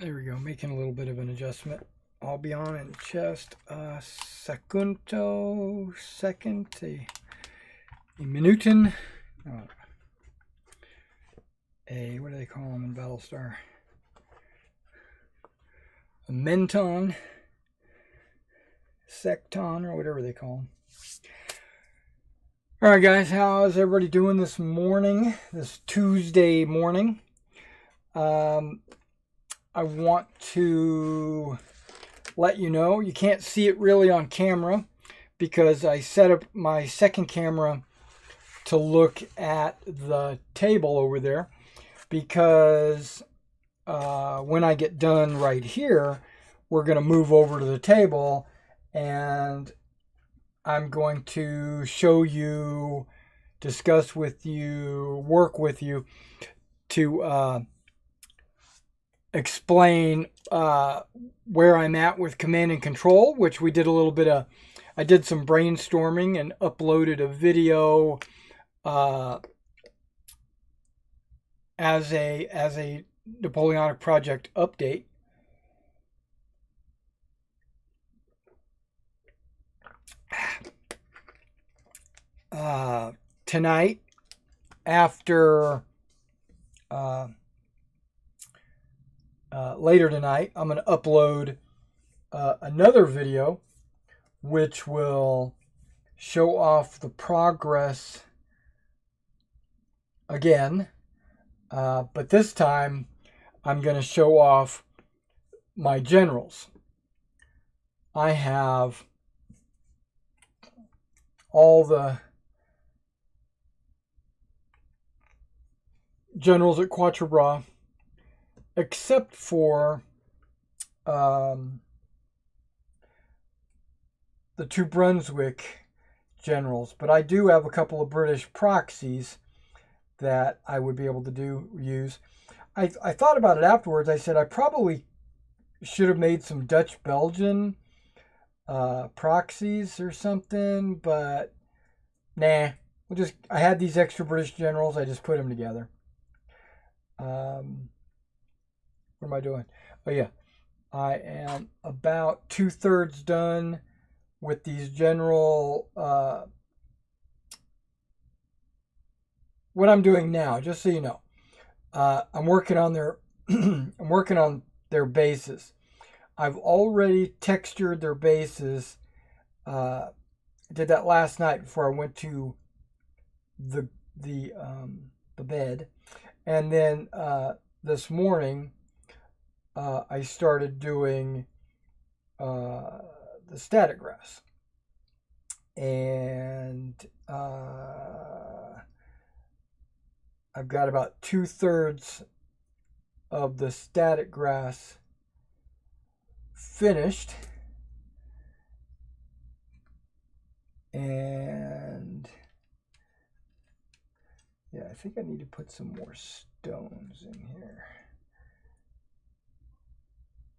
There we go, making a little bit of an adjustment. I'll be on in just a secundo, a minuten. Oh, what do they call them in Battlestar? A menton, secton, or whatever they call them. All right, guys, how is everybody doing this morning, this Tuesday morning? I want to let you know, you can't see it really on camera because I set up my second camera to look at the table over there, because when I get done right here, we're going to move over to the table and I'm going to show you, discuss with you, work with you to explain where I'm at with command and control, which we did a little bit of. I did some brainstorming and uploaded a video as a Napoleonic project update. Tonight, after later tonight, I'm going to upload another video which will show off the progress again, but this time I'm going to show off my generals. I have all the generals at Quatre Bras, except for the two Brunswick generals. But I do have a couple of British proxies that I would be able to use. I thought about it afterwards. I said I probably should have made some Dutch-Belgian proxies or something, but nah. I had these extra British generals. I just put them together. What am I doing? Oh yeah, I am about 2/3 done with these general. What I'm doing now, just so you know, I'm working on their I'm working on their bases. I've already textured their bases. I did that last night before I went to the bed, and then this morning I started doing the static grass, and I've got about 2/3 of the static grass finished, and yeah, I think I need to put some more stones in here.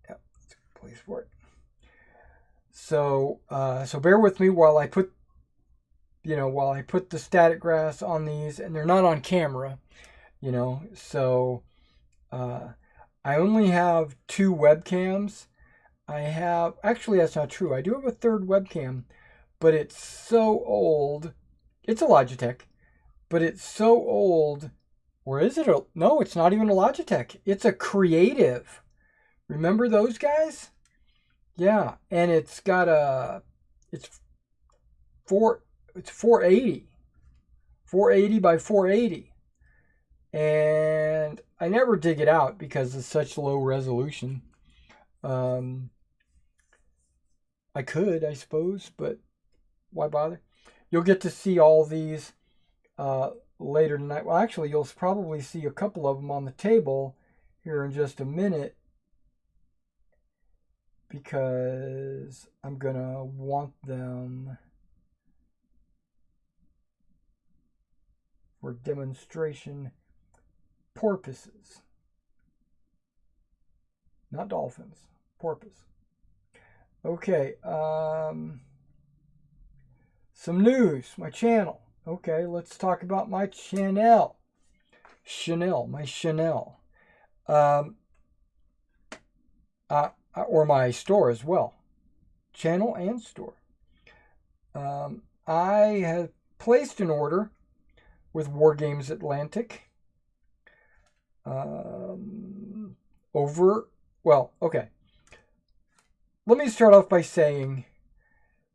Yep, that's a good place for it. So bear with me while I put the static grass on these, and they're not on camera, so I only have 2 webcams. Actually, that's not true. I do have a 3rd webcam, but it's so old. It's a Logitech, but it's so old. Or is it no, it's not even a Logitech. It's a Creative. Remember those guys? Yeah, and it's got it's 480 by 480. And I never dig it out because it's such low resolution. I could, I suppose, but why bother? You'll get to see all these later tonight. Well, actually, you'll probably see a couple of them on the table here in just a minute, because I'm going to want them for demonstration purposes. Not dolphins, porpoise. Okay, some news, my channel. Okay, let's talk about my channel. My Chanel. or my store as well, channel and store. I have placed an order with Wargames Atlantic okay. Let me start off by saying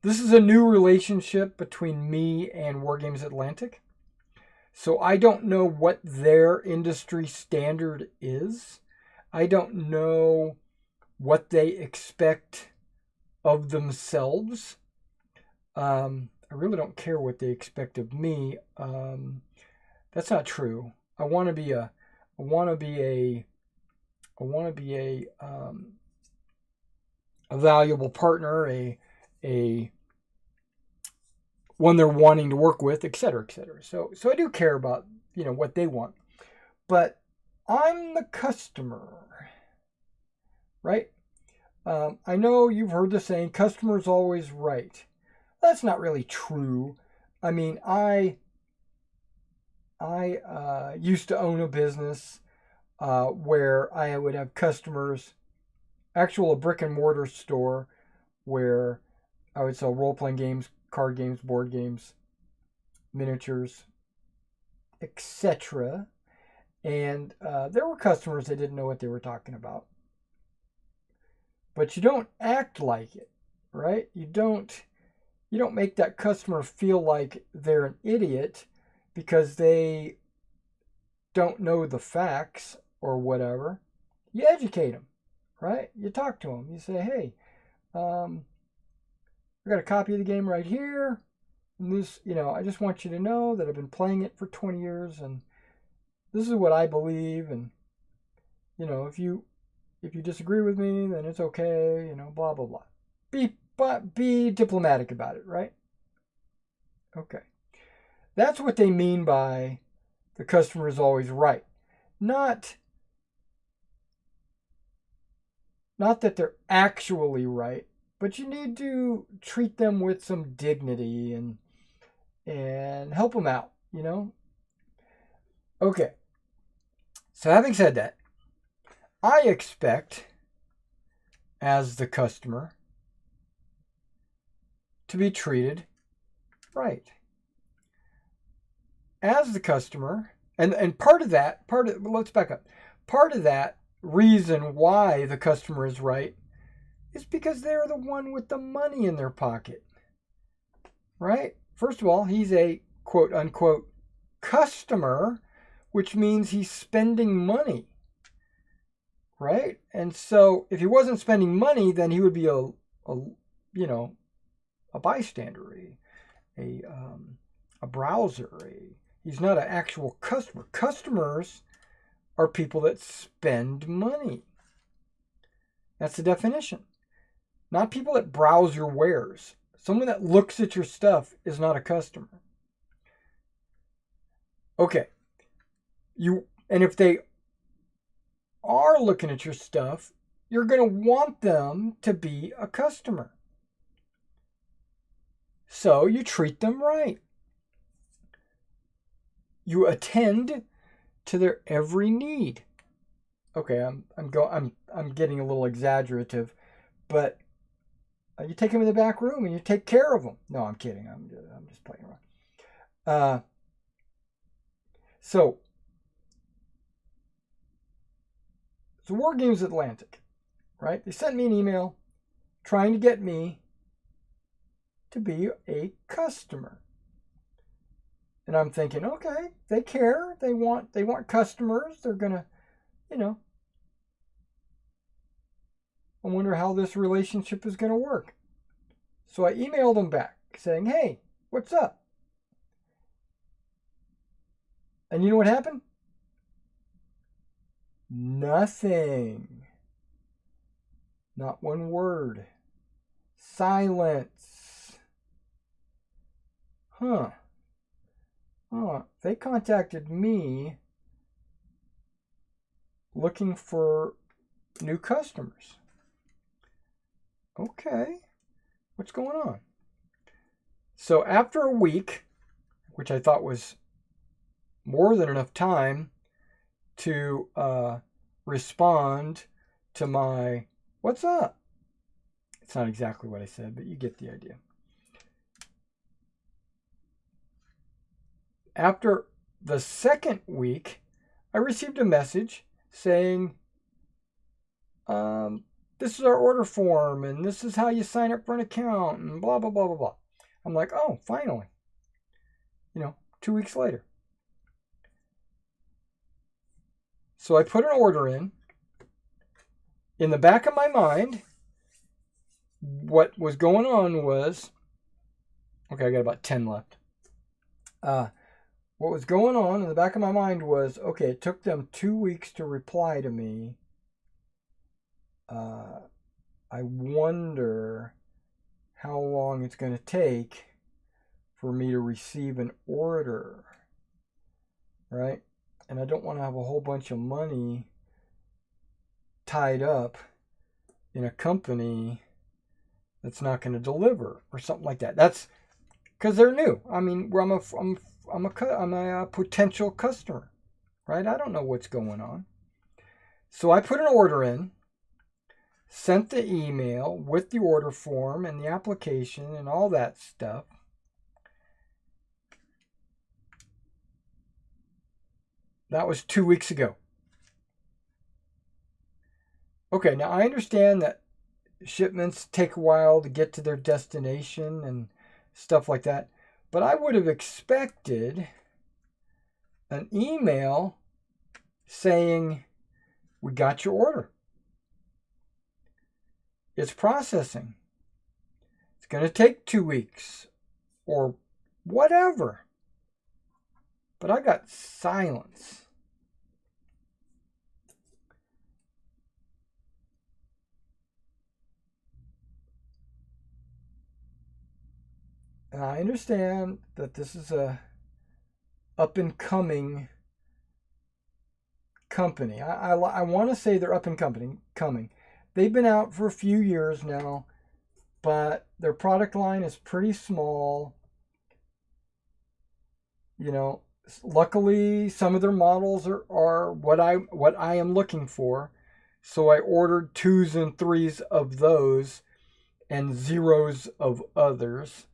this is a new relationship between me and Wargames Atlantic. So I don't know what their industry standard is. I don't know what they expect of themselves. I really don't care what they expect of me. That's not true. I want to be a valuable partner, a one they're wanting to work with, etc., etc. So I do care about, what they want. But I'm the customer, right? I know you've heard the saying, customer's always right. That's not really true. I mean, I used to own a business where I would have customers, a brick and mortar store where I would sell role-playing games, card games, board games, miniatures, etc. And there were customers that didn't know what they were talking about. But you don't act like it, right? You don't make that customer feel like they're an idiot because they don't know the facts or whatever. You educate them, right? You talk to them. You say, hey, I got a copy of the game right here. And this, I just want you to know that I've been playing it for 20 years and this is what I believe. And, if you disagree with me, then it's okay, blah, blah, blah. Be diplomatic about it, right? Okay. That's what they mean by the customer is always right. Not that they're actually right, but you need to treat them with some dignity and help them out, Okay. So having said that, I expect, as the customer, to be treated right. As the customer, and let's back up. Part of that reason why the customer is right is because they're the one with the money in their pocket, right? First of all, he's a quote unquote customer, which means he's spending money, right? And so if he wasn't spending money, then he would be a bystander, a browser. He's not an actual customer. Customers are people that spend money. That's the definition. Not people that browse your wares. Someone that looks at your stuff is not a customer. Okay. And if they are looking at your stuff, you're going to want them to be a customer. So you treat them right. You attend to their every need. Okay, I'm getting a little exaggerative, but you take them in the back room and you take care of them. No, I'm kidding. I'm just playing around. So Wargames Atlantic, right? They sent me an email trying to get me to be a customer. And I'm thinking, okay, they care. They want customers. They're gonna, I wonder how this relationship is gonna work. So I emailed them back saying, hey, what's up? And you know what happened? Nothing. Not one word. Silence. Huh. Oh, they contacted me looking for new customers. Okay. What's going on? So after a week, which I thought was more than enough time to respond to my What's up? It's not exactly what I said, but you get the idea. After the second week, I received a message saying, this is our order form, and this is how you sign up for an account, and blah, blah, blah, blah, blah. I'm like, oh, finally. 2 weeks later. So I put an order in. In the back of my mind, what was going on was, okay, I got about 10 left. What was going on in the back of my mind was, okay, it took them 2 weeks to reply to me. I wonder how long it's going to take for me to receive an order, right? And I don't want to have a whole bunch of money tied up in a company that's not going to deliver or something like that. That's because they're new. I mean, I'm a potential customer, right? I don't know what's going on. So I put an order in, sent the email with the order form and the application and all that stuff. That was 2 weeks ago. Okay, now I understand that shipments take a while to get to their destination and stuff like that, but I would have expected an email saying, we got your order. It's processing. It's going to take 2 weeks or whatever. But I got silence. And I understand that this is a up-and-coming company. I want to say they're up-and-coming. They've been out for a few years now, but their product line is pretty small. Luckily, some of their models are what I am looking for. So I ordered 2s and 3s of those and 0s of others.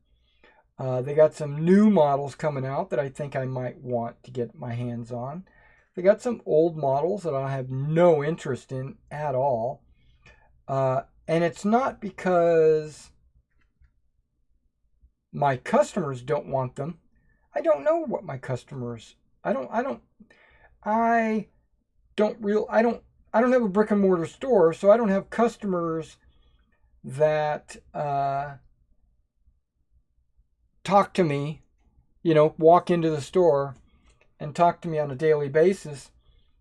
They got some new models coming out that I think I might want to get my hands on. They got some old models that I have no interest in at all. And it's not because my customers don't want them. I don't know what my customers. I don't have a brick and mortar store, so I don't have customers that talk to me, walk into the store and talk to me on a daily basis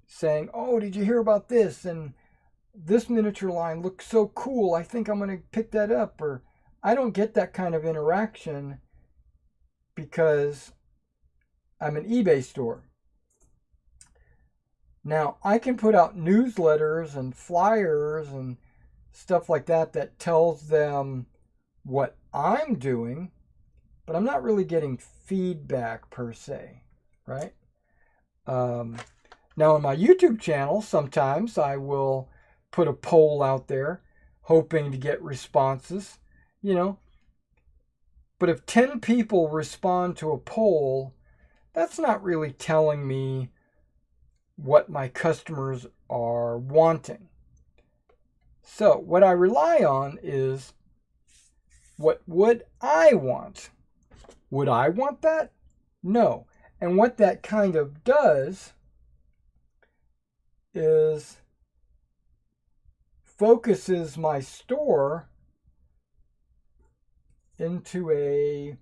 saying, oh, did you hear about this? And this miniature line looks so cool. I think I'm going to pick that up. Or I don't get that kind of interaction because I'm an eBay store. Now, I can put out newsletters and flyers and stuff like that tells them what I'm doing, but I'm not really getting feedback per se, right? Now, on my YouTube channel, sometimes I will put a poll out there hoping to get responses, But if 10 people respond to a poll, that's not really telling me what my customers are wanting. So what I rely on is, what would I want? Would I want that? No. And what that kind of does is focuses my store into a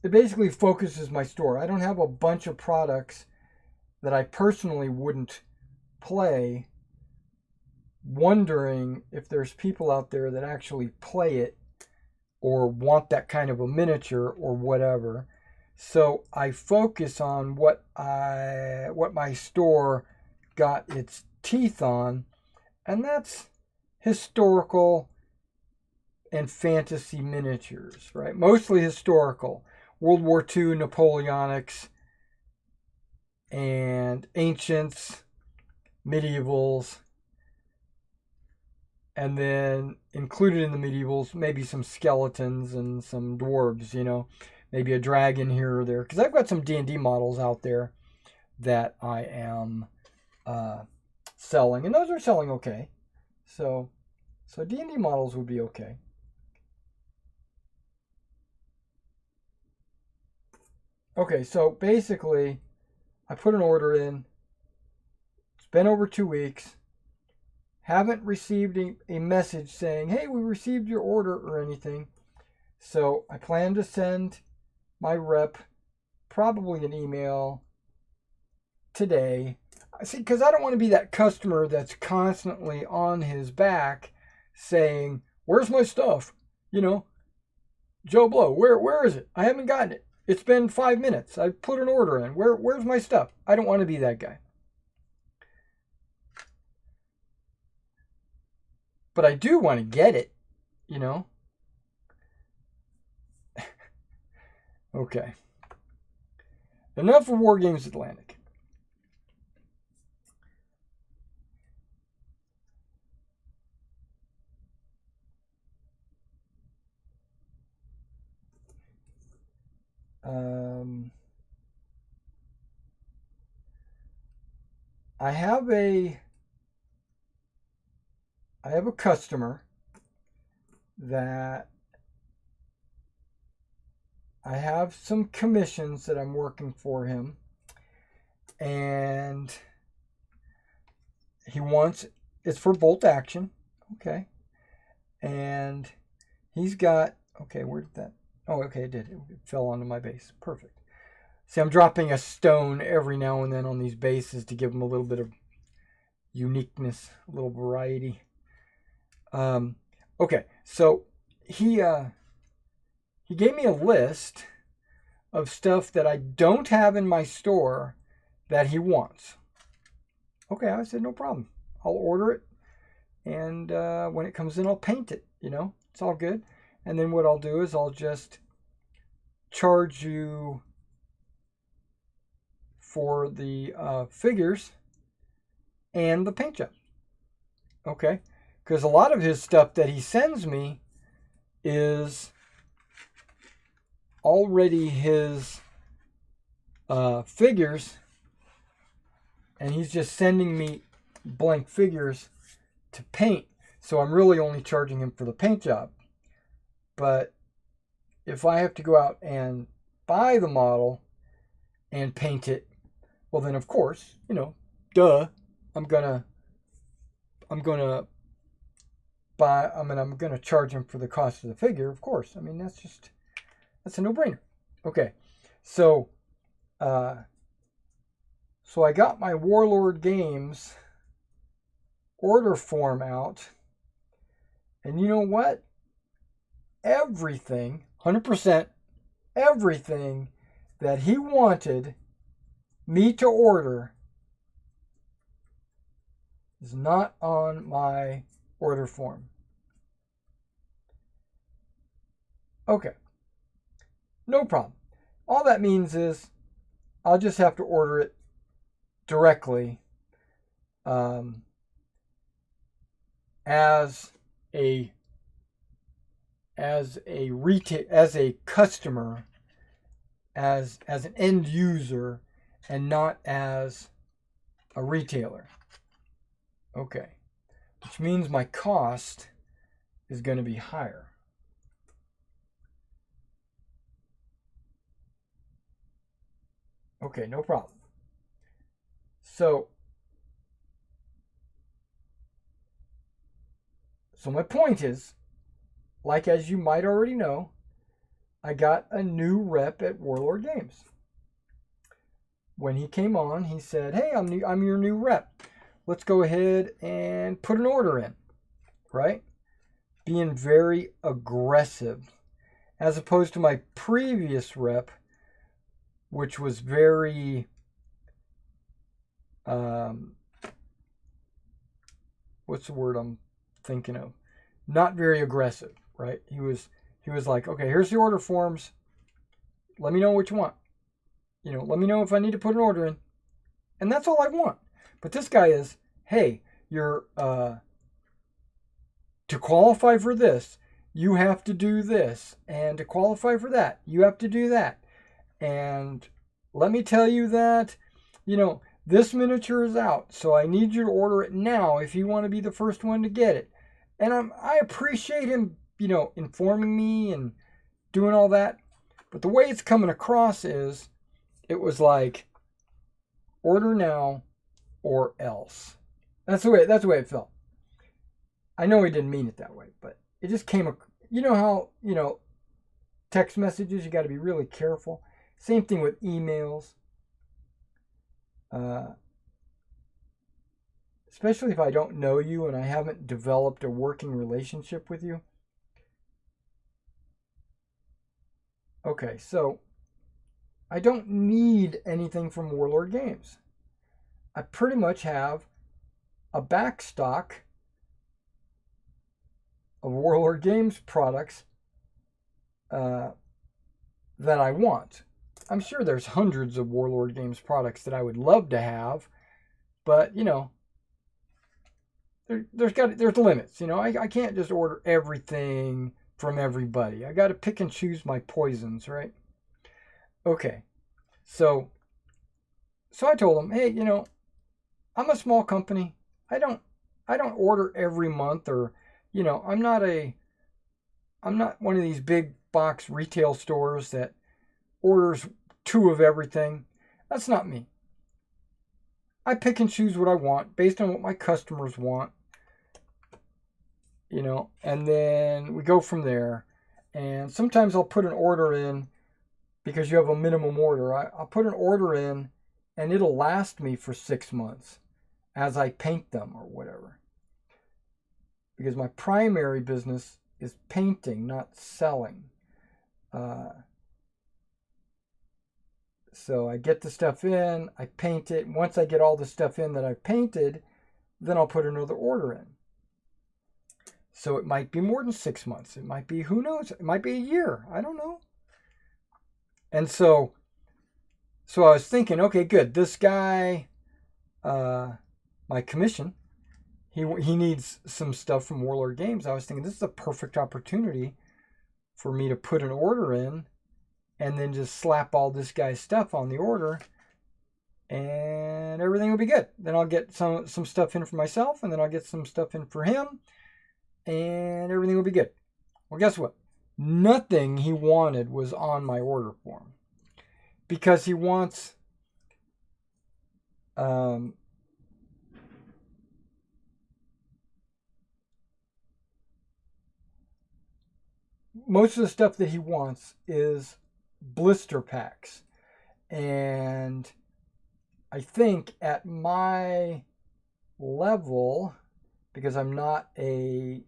it basically focuses my store. I don't have a bunch of products that I personally wouldn't play, wondering if there's people out there that actually play it or want that kind of a miniature or whatever. So I focus on what my store got its teeth on, and that's historical and fantasy miniatures, right? Mostly historical. World War II Napoleonics and ancients, medievals, and then included in the medievals, maybe some skeletons and some dwarves, you know, maybe a dragon here or there. Because I've got some D&D models out there that I am selling, and those are selling okay. So D&D models would be okay. Okay, so basically, I put an order in. It's been over 2 weeks. Haven't received a message saying, hey, we received your order or anything. So I plan to send my rep probably an email today. See, because I don't want to be that customer that's constantly on his back saying, where's my stuff? You know, Joe Blow, where is it? I haven't gotten it. It's been 5 minutes. I put an order in. Where's my stuff? I don't want to be that guy. But I do want to get it, you know. Okay. Enough of Wargames Atlantic. I have a customer that I have some commissions that I'm working for him, and he wants, it's for bolt action, okay, and he's got, okay, where did that, oh, okay, it did, it fell onto my base, perfect. See, I'm dropping a stone every now and then on these bases to give them a little bit of uniqueness, a little variety. Okay, so he gave me a list of stuff that I don't have in my store that he wants. Okay, I said, no problem. I'll order it, and when it comes in, I'll paint it, you know? It's all good. And then what I'll do is I'll just charge you for the figures and the paint job. Okay? Because a lot of his stuff that he sends me is already his figures, and he's just sending me blank figures to paint. So I'm really only charging him for the paint job. But if I have to go out and buy the model and paint it, well then of course, you know, duh, I'm gonna charge him for the cost of the figure, of course. I mean, that's a no-brainer. Okay, so I got my Warlord Games order form out, and you know what? Everything, 100%, everything that he wanted me to order is not on my order form. Okay, no problem. All that means is I'll just have to order it directly as a customer, as an end user, and not as a retailer. Okay, which means my cost is going to be higher. Okay, no problem. So my point is, like as you might already know, I got a new rep at Warlord Games. When he came on, he said, hey, I'm your new rep. Let's go ahead and put an order in, right? Being very aggressive, as opposed to my previous rep, which was very, what's the word I'm thinking of? Not very aggressive, right? He was like, okay, here's the order forms. let me know what you want. Let me know if I need to put an order in. And that's all I want. But this guy is, hey, you're, to qualify for this, you have to do this. And to qualify for that, you have to do that. And let me tell you that, this miniature is out. So I need you to order it now if you want to be the first one to get it. And I appreciate him, informing me and doing all that. But the way it's coming across is, it was like, order now or else. That's the way it felt. I know he didn't mean it that way, but it just came. How text messages, you got to be really careful. Same thing with emails. Especially if I don't know you and I haven't developed a working relationship with you. Okay, so I don't need anything from Warlord Games. I pretty much have a back stock of Warlord Games products that I want. I'm sure there's hundreds of Warlord Games products that I would love to have, but there's limits. I can't just order everything from everybody. I got to pick and choose my poisons, right? Okay, so I told him, hey, I'm a small company. I don't order every month, or I'm not one of these big box retail stores that orders 2 of everything. That's not me. I pick and choose what I want based on what my customers want. And then we go from there. And sometimes I'll put an order in because you have a minimum order. I'll put an order in and it'll last me for 6 months as I paint them or whatever. Because my primary business is painting, not selling. So I get the stuff in, I paint it. Once I get all the stuff in that I've painted, then I'll put another order in. So it might be more than 6 months. It might be, who knows? It might be a year. I don't know. And so I was thinking, okay, good. This guy, my commission, he needs some stuff from Warlord Games. I was thinking this is a perfect opportunity for me to put an order in and then just slap all this guy's stuff on the order and everything will be good. Then I'll get some stuff in for myself and then I'll get some stuff in for him and everything will be good. Well, guess what? Nothing he wanted was on my order form because he wants most of the stuff that he wants is blister packs. And I think at my level, because I'm not an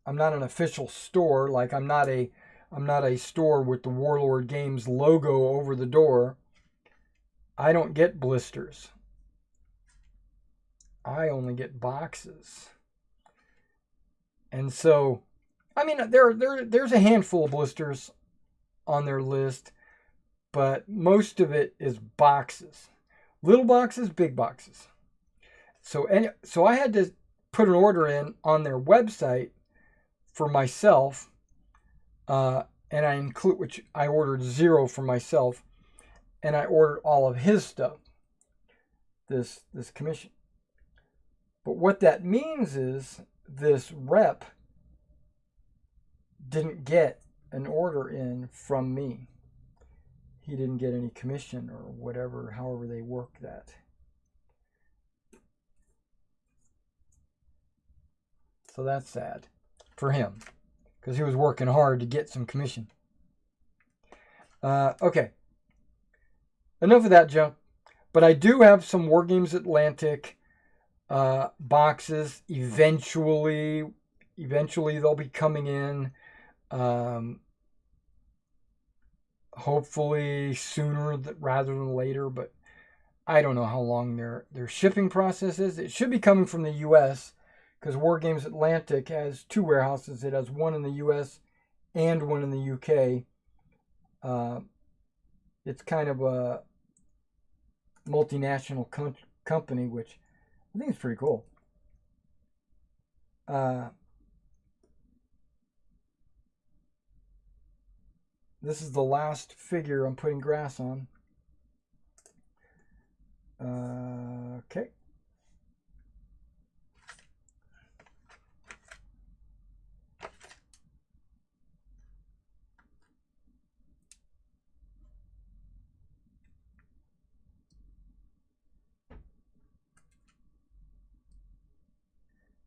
official store, like I'm not a store with the Warlord Games logo over the door. I don't get blisters. I only get boxes. And so, I mean, there's a handful of blisters on their list, but most of it is boxes. Little boxes, big boxes. So I had to put an order in on their website for myself, and I ordered 0 for myself, and I ordered all of his stuff, this commission. But what that means is this rep didn't get an order in from me. He didn't get any commission or whatever, however they work that. So that's sad for him because he was working hard to get some commission. Okay. Enough of that junk. But I do have some Wargames Atlantic boxes. Eventually they'll be coming in. Hopefully sooner rather than later, but I don't know how long their shipping process is. It should be coming from the U.S. because Wargames Atlantic has 2 warehouses. It has one in the U.S. and one in the U.K. It's kind of a multinational company, which I think is pretty cool. This is the last figure I'm putting grass on. Okay.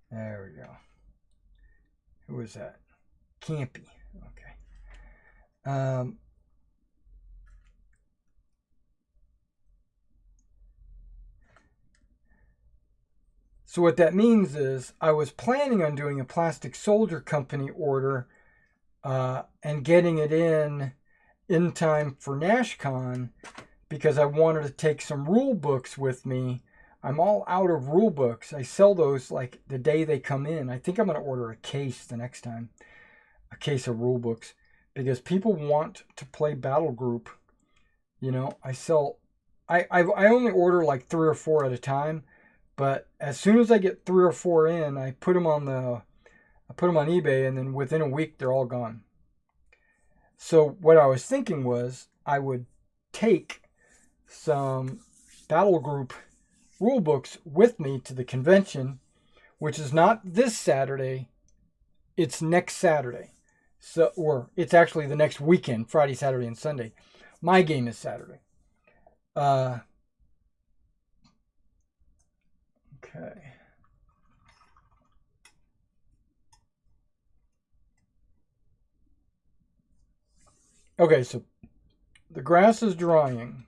There we go. Who was that? Campy. Okay. So what that means is I was planning on doing a Plastic Soldier Company order and getting it in time for NashCon because I wanted to take some rule books with me. I'm all out of rule books. I sell those like the day they come in. I think I'm going to order a case the next time, a case of rule books, because people want to play Battle Group. You know, I only order like 3 or 4 at a time, but as soon as I get 3 or 4 in, I put them on eBay, and then within a week they're all gone. So what I was thinking was I would take some Battle Group rule books with me to the convention, which is not this Saturday, it's next Saturday. So, or it's actually the next weekend, Friday, Saturday, and Sunday. My game is Saturday. Okay. Okay, so the grass is drying.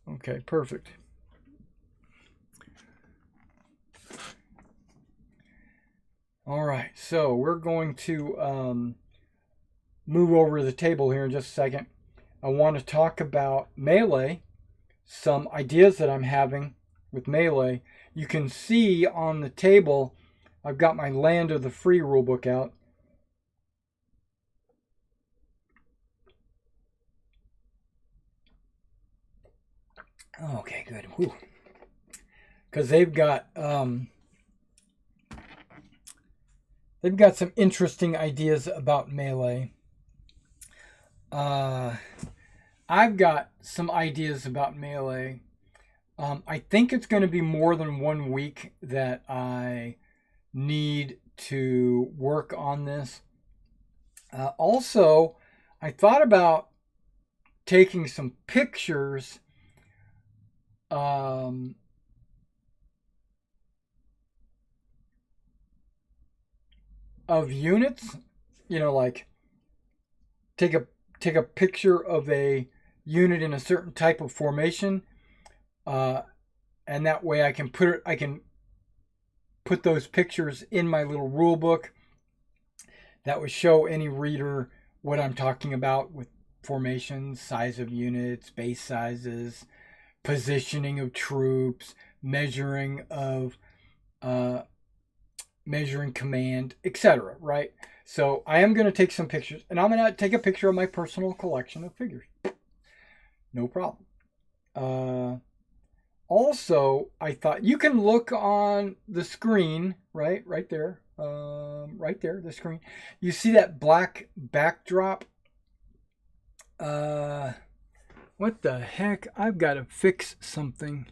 Okay, perfect. All right, so we're going to move over to the table here in just a second. I want to talk about Melee, some ideas that I'm having with Melee. You can see on the table, I've got my Land of the Free rulebook out. Okay, good. Because they've got some interesting ideas about Melee. I've got some ideas about Melee. I think it's going to be more than 1 week that I need to work on this. Also, I thought about taking some pictures of units, you know, like take a picture of a unit in a certain type of formation, and that way I can put those pictures in my little rule book that would show any reader what I'm talking about with formations, size of units, base sizes, positioning of troops, measuring command, etc. Right? So I am going to take some pictures, and I'm going to take a picture of my personal collection of figures. No problem. Also, I thought you can look on the screen, right there, the screen. You see that black backdrop? What the heck? I've got to fix something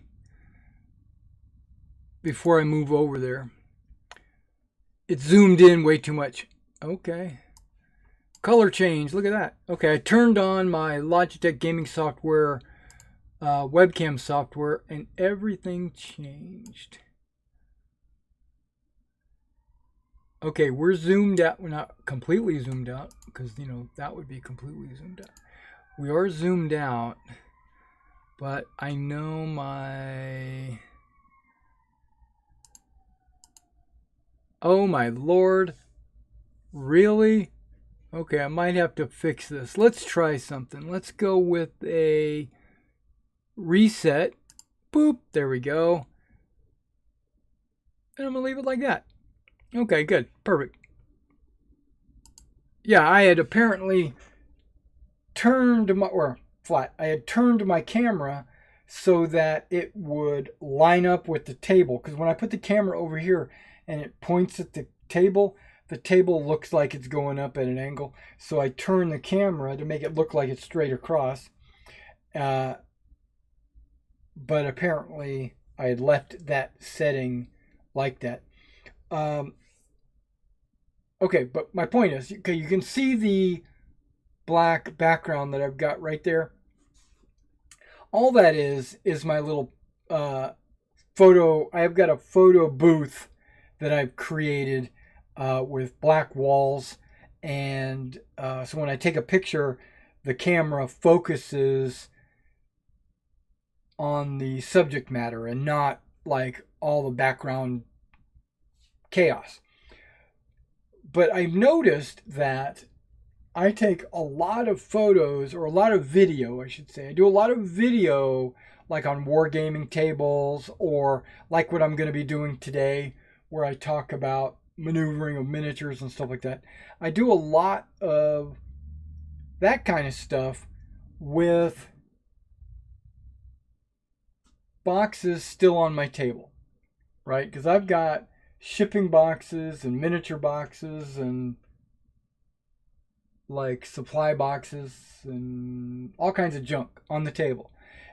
before I move over there. It's zoomed in way too much. Okay. Color change. Look at that. Okay, I turned on my Logitech gaming software, webcam software, and everything changed. Okay, we're zoomed out. We're not completely zoomed out because, you know, that would be completely zoomed out. We are zoomed out, but I know my... Oh my lord. Really? Okay, I might have to fix this. Let's try something. Let's go with a reset. Boop. There we go. And I'm going to leave it like that. Okay, good. Perfect. Yeah, I had apparently turned my, or flat, I had turned my camera so that it would line up with the table. Because when I put the camera over here and it points at the table looks like it's going up at an angle. So I turn the camera to make it look like it's straight across. But apparently I had left that setting like that. Okay, but my point is, okay, you can see the black background that I've got right there. All that is my little photo. I've got a photo booth that I've created with black walls. And so when I take a picture, the camera focuses on the subject matter and not like all the background chaos. But I've noticed that I take a lot of photos, or a lot of video, I should say. I do a lot of video, like on Wargaming tables, or like what I'm going to be doing today, where I talk about maneuvering of miniatures and stuff like that. I do a lot of that kind of stuff with boxes still on my table, right? Because I've got shipping boxes and miniature boxes and like supply boxes and all kinds of junk on the table.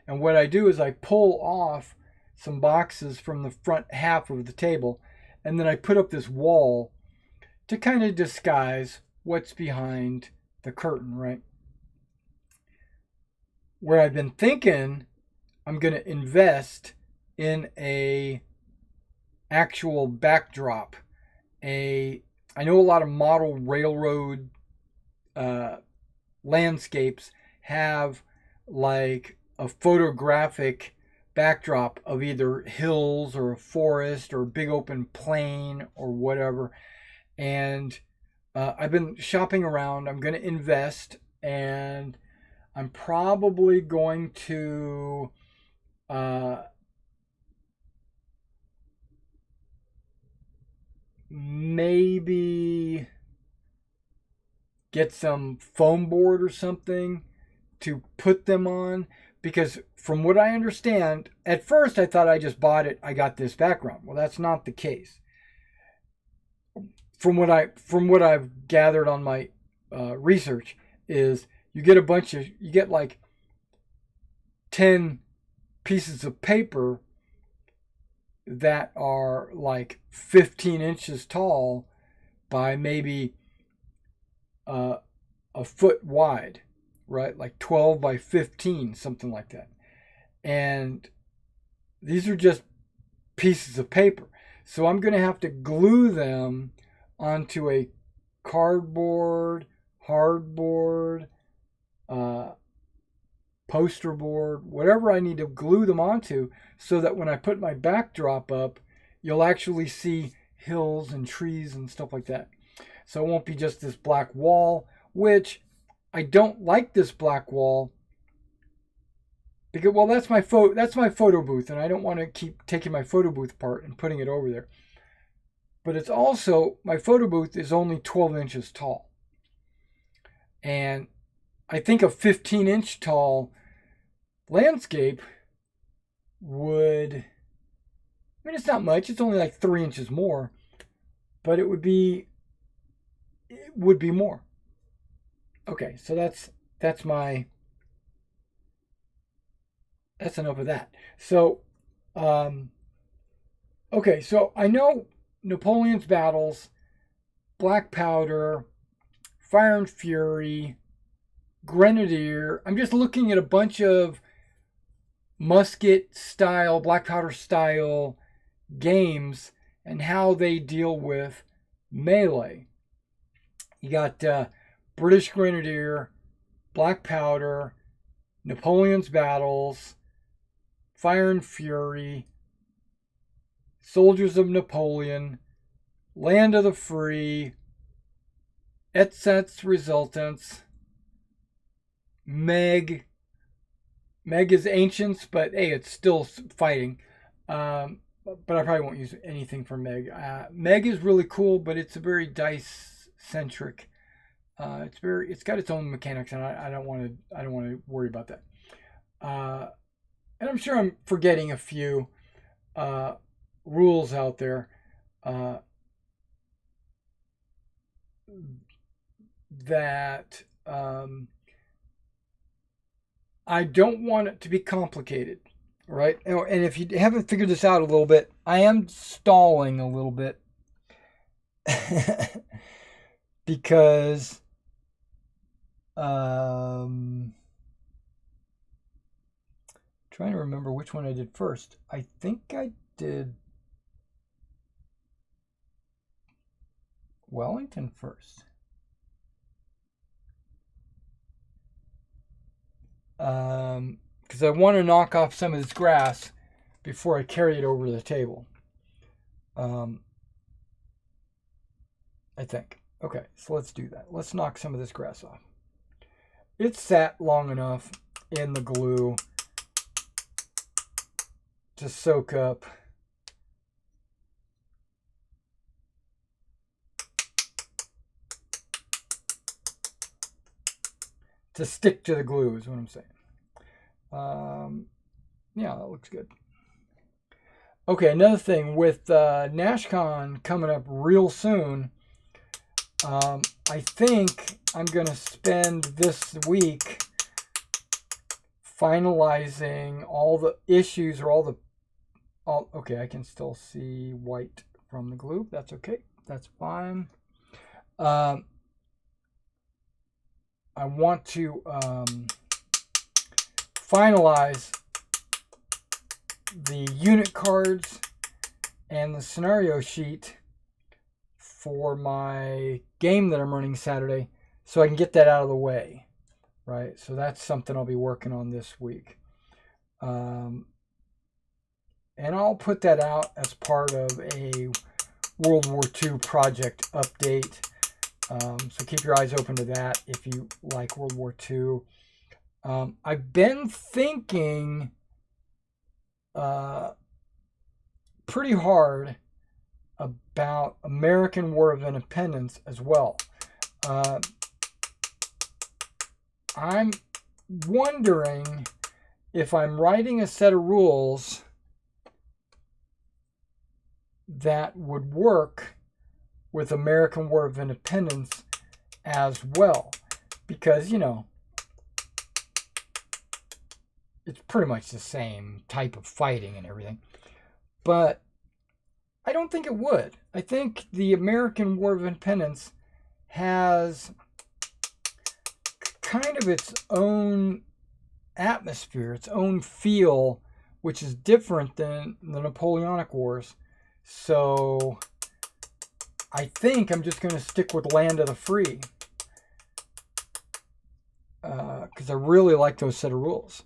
And what I do is I pull off some boxes from the front half of the table, and then I put up this wall to kind of disguise what's behind the curtain, right? Where I've been thinking I'm going to invest in a actual backdrop. I know a lot of model railroad landscapes have like a photographic backdrop of either hills or a forest or a big open plain or whatever. And I've been shopping around. I'm going to invest, and I'm probably going to maybe get some foam board or something to put them on, because from what I understand, at first I thought I just bought it, I got this background. Well, that's not the case. From what I've gathered on my research is you get like 10 pieces of paper that are like 15 inches tall by maybe a foot wide, right? Like 12 by 15, something like that. And these are just pieces of paper. So I'm going to have to glue them onto a cardboard, hardboard, poster board, whatever I need to glue them onto, so that when I put my backdrop up, you'll actually see hills and trees and stuff like that. So it won't be just this black wall, which I don't like this black wall because, well, that's my photo booth, and I don't want to keep taking my photo booth apart and putting it over there. But it's also, my photo booth is only 12 inches tall. And I think a 15-inch tall landscape would, I mean, it's not much. It's only like 3 inches more. But it would be more. Okay, so that's enough of that. So, okay, so I know Napoleon's battles, Black Powder, Fire and Fury, Grenadier. I'm just looking at a bunch of musket style, Black Powder style games and how they deal with melee. You got British Grenadier, Black Powder, Napoleon's battles, Fire and Fury, Soldiers of Napoleon, Land of the Free, Etsets Resultants, Meg. Meg is Ancients, but hey, it's still fighting. But I probably won't use anything for Meg. Meg is really cool, but it's a very dice-centric It's got its own mechanics, and I don't want to worry about that. And I'm sure I'm forgetting a few rules out there that I don't want it to be complicated, right? And if you haven't figured this out a little bit, I am stalling a little bit because trying to remember which one I did first. I think I did Wellington first. Because I want to knock off some of this grass before I carry it over the table. I think. Okay, so let's do that. Let's knock some of this grass off. It's sat long enough in the glue to soak up to stick to the glue is what I'm saying. Yeah, that looks good. Okay, another thing with NashCon coming up real soon, I think I'm going to spend this week finalizing all the issues or okay, I can still see white from the glue. That's okay. That's fine. I want to finalize the unit cards and the scenario sheet for my game that I'm running Saturday, so I can get that out of the way, right? So that's something I'll be working on this week. And I'll put that out as part of a World War II project update. So keep your eyes open to that if you like World War II. I've been thinking pretty hard about American War of Independence as well. I'm wondering if I'm writing a set of rules that would work with American War of Independence as well. Because, it's pretty much the same type of fighting and everything. But I don't think it would. I think the American War of Independence has kind of its own atmosphere, its own feel, which is different than the Napoleonic Wars. So I think I'm just going to stick with Land of the Free. Because I really like those set of rules.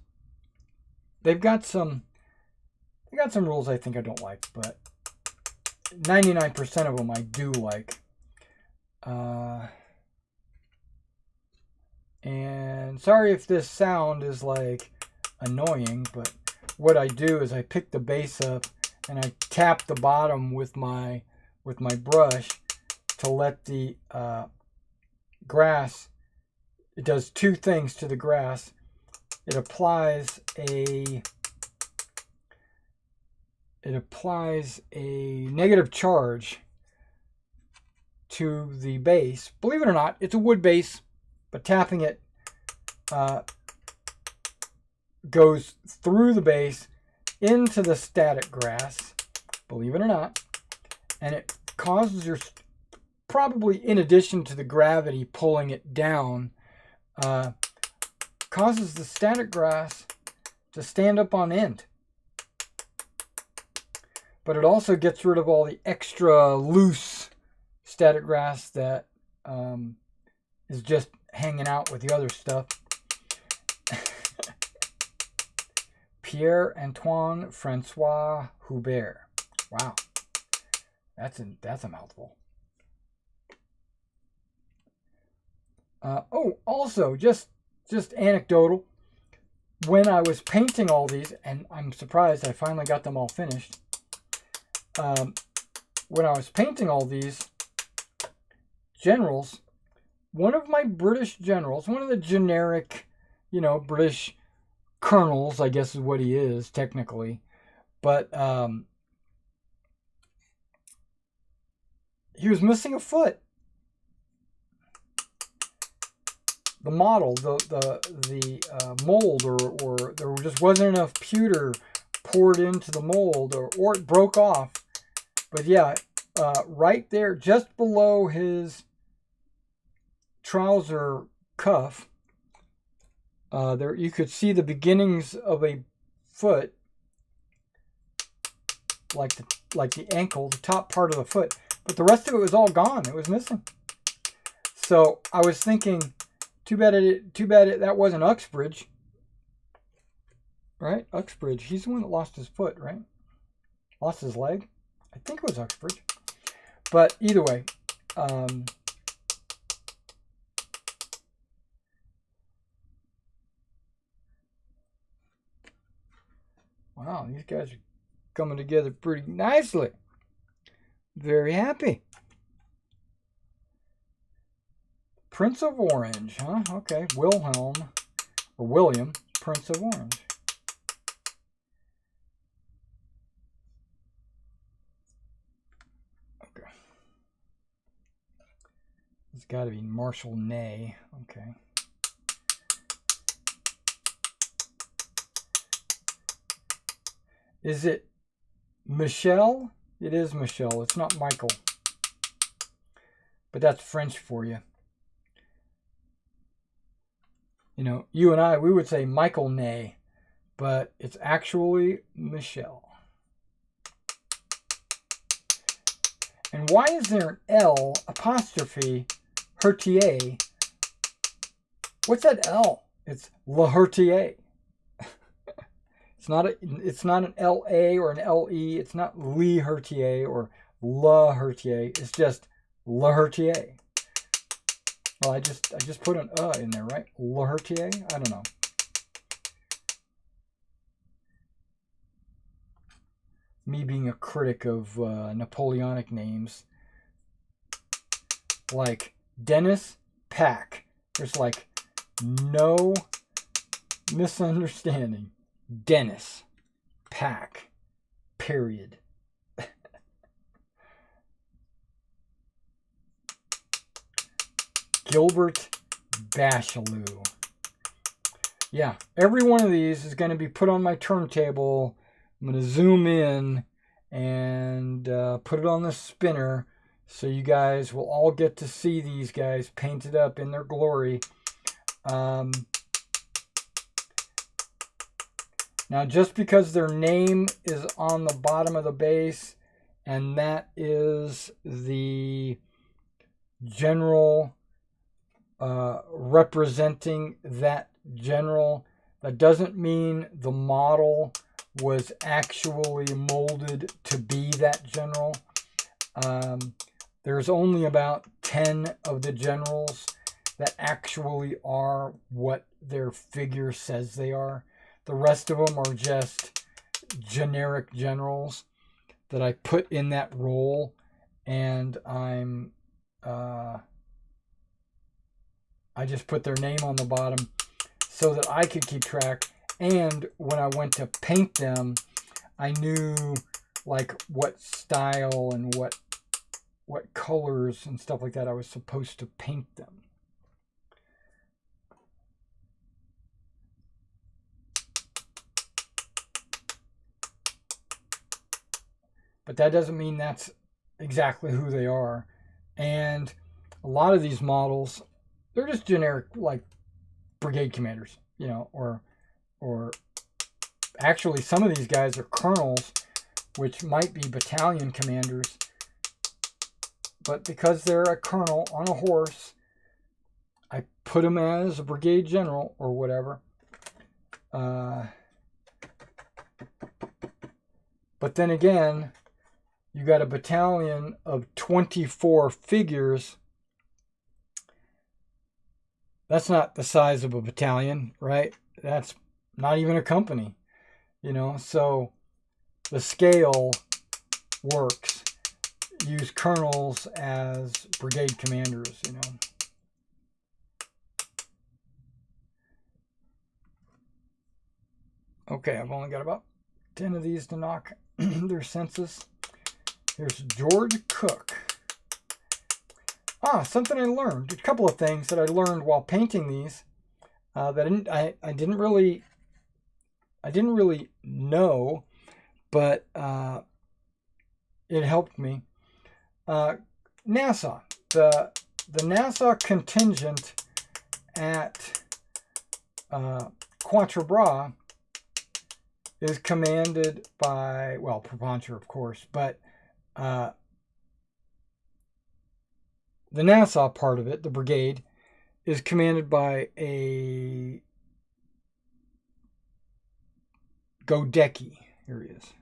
They've got some rules I think I don't like, but 99% of them I do like. And sorry if this sound is like annoying, but what I do is I pick the base up and I tap the bottom with my brush to let the grass. It does two things to the grass. It applies a negative charge to the base. Believe it or not, it's a wood base, but tapping it goes through the base into the static grass, believe it or not, and it causes your, probably in addition to the gravity pulling it down, causes the static grass to stand up on end. But it also gets rid of all the extra loose static grass that is just hanging out with the other stuff. Pierre-Antoine Francois Hubert. Wow. That's a mouthful. Also, just anecdotal. When I was painting all these, and I'm surprised I finally got them all finished. When I was painting all these generals, one of my British generals, one of the generic, you know, British colonels, I guess is what he is technically, but he was missing a foot. The model, the mold, or there just wasn't enough pewter poured into the mold, or it broke off. But yeah, right there, just below his trouser cuff, there you could see the beginnings of a foot, like the ankle, the top part of the foot, but the rest of it was all gone. It was missing. So I was thinking, too bad that wasn't Uxbridge, right? Uxbridge, he's the one that lost his foot, right? Lost his leg. I think it was Uxbridge, but either way, wow, these guys are coming together pretty nicely. Very happy. Prince of Orange, huh? Okay, Wilhelm, or William, Prince of Orange. Okay. It's got to be Marshal Ney. Okay. Is it Michel? It is Michel. It's not Michael. But that's French for you. You know, you and I, we would say Michael Ney, but it's actually Michel. And why is there an L apostrophe Hertier? What's that L? It's La Hertier. It's not an L-A or an L-E. It's not Lee Hertier or La Hertier. It's just La Hertier. Well, I just put an in there, right? La Hertier? I don't know. Me being a critic of Napoleonic names, like Dennis Pack. There's like no misunderstanding. Dennis Pack, period. Gilbert Bachelot. Yeah, every one of these is going to be put on my turntable. I'm going to zoom in and put it on the spinner so you guys will all get to see these guys painted up in their glory. Now, just because their name is on the bottom of the base, and that is the general representing that general, that doesn't mean the model was actually molded to be that general. There's only about 10 of the generals that actually are what their figure says they are. The rest of them are just generic generals that I put in that role, and I just put their name on the bottom so that I could keep track. And when I went to paint them, I knew like what style and what colors and stuff like that I was supposed to paint them. But that doesn't mean that's exactly who they are. And a lot of these models, they're just generic, like brigade commanders, you know, or actually some of these guys are colonels, which might be battalion commanders. But because they're a colonel on a horse, I put them as a brigade general or whatever. But then again, you got a battalion of 24 figures. That's not the size of a battalion, right? That's not even a company, you know. So the scale works. Use colonels as brigade commanders, you know. Okay, I've only got about 10 of these to knock their senses. Here's George Cook. Something I learned. A couple of things that I learned while painting these that I didn't really know, but it helped me. Nassau, the Nassau contingent at Quatre Bras is commanded by, well, Provencher, of course, but the Nassau part of it, the brigade, is commanded by a Godecki. Here he is.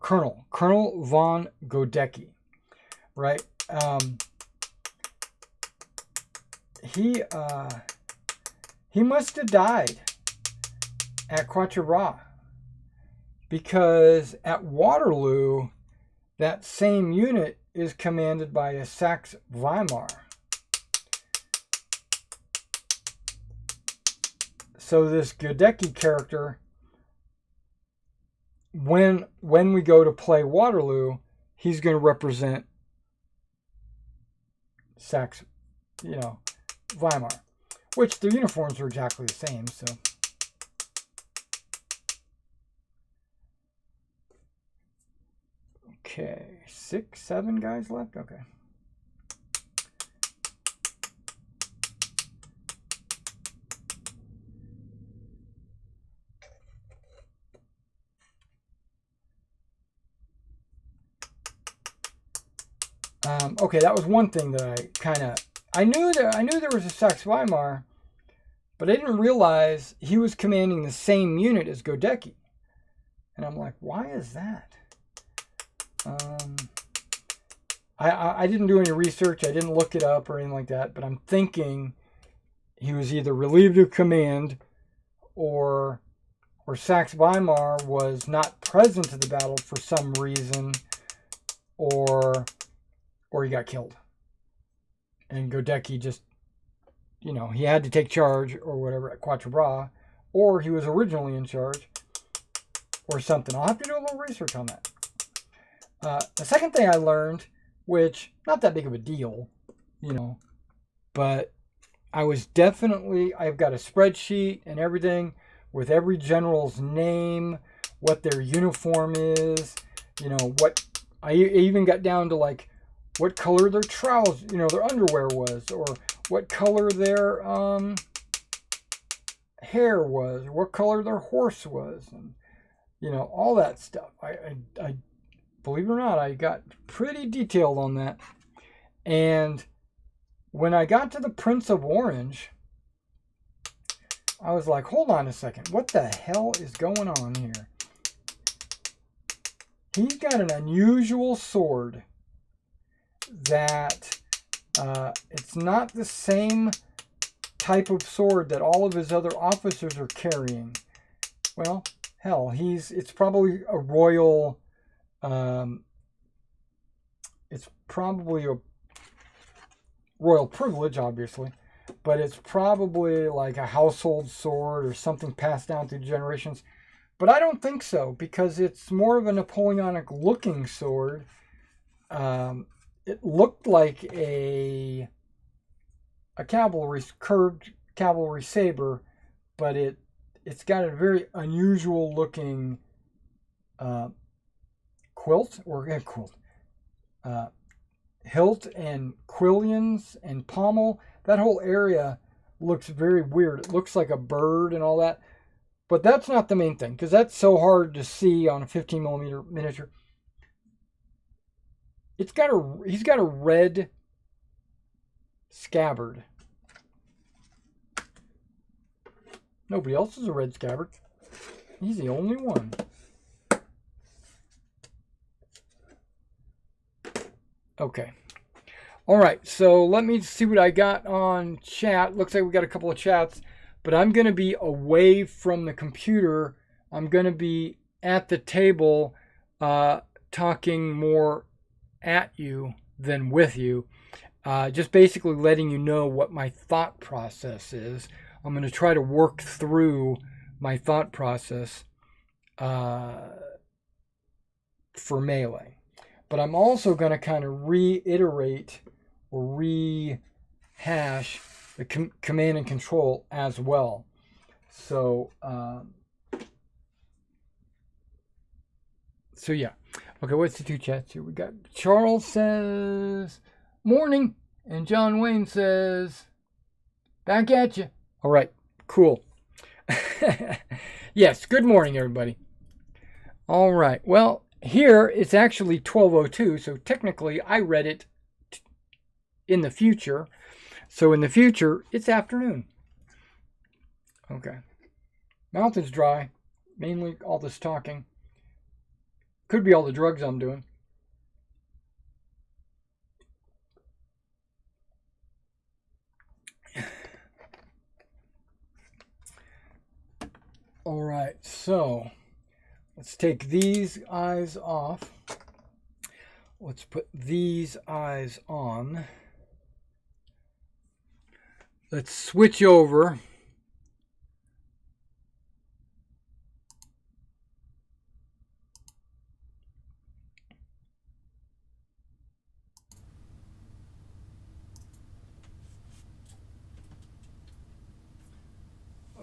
Colonel von Godecki, right? He must have died at Quatre Bras, because at Waterloo, that same unit is commanded by a Saxe-Weimar. So this Godecki character, when we go to play Waterloo, he's going to represent Saxe, Weimar, which the uniforms are exactly the same. So okay, 6, 7 guys left. Okay. Okay, that was one thing that I knew there was a Saxe-Weimar, but I didn't realize he was commanding the same unit as Godecki. And I'm like, why is that? I didn't do any research. I didn't look it up or anything like that, but I'm thinking he was either relieved of command or Saxe-Weimar was not present at the battle for some reason, or he got killed. And Godecki just, he had to take charge or whatever at Quatre Bras, or he was originally in charge or something. I'll have to do a little research on that. The second thing I learned, which not that big of a deal, but I've got a spreadsheet and everything with every general's name, what their uniform is, what I even got down to like what color their trousers, their underwear was, or what color their hair was, or what color their horse was, and all that stuff. I believe it or not, I got pretty detailed on that. And when I got to the Prince of Orange, I was like, hold on a second, what the hell is going on here? He's got an unusual sword that it's not the same type of sword that all of his other officers are carrying. Well, hell, it's probably a royal, it's probably a royal privilege, obviously, but it's probably like a household sword or something passed down through generations. But I don't think so, because it's more of a Napoleonic looking sword. It looked like a curved cavalry saber, but it's got a very unusual looking hilt and quillions and pommel. That whole area looks very weird. It looks like a bird and all that, but that's not the main thing, because that's so hard to see on a 15 millimeter miniature. He's got a red scabbard. Nobody else has a red scabbard. He's the only one. Okay. All right, so let me see what I got on chat. Looks like we got a couple of chats, but I'm going to be away from the computer. I'm going to be at the table talking more at you than with you. Just basically letting you know what my thought process is I'm going to try to work through my thought process for melee. But I'm also going to kind of reiterate or rehash the command and control as well. So, so yeah. Okay, what's the two chats here? We got Charles says, morning. And John Wayne says, back at you. All right, cool. Yes, good morning, everybody. All right, well, here it's actually 12:02, so technically I read it in the future. So in the future, it's afternoon. Okay. Mouth is dry, mainly all this talking. Could be all the drugs I'm doing. All right, so let's take these eyes off. Let's put these eyes on. Let's switch over.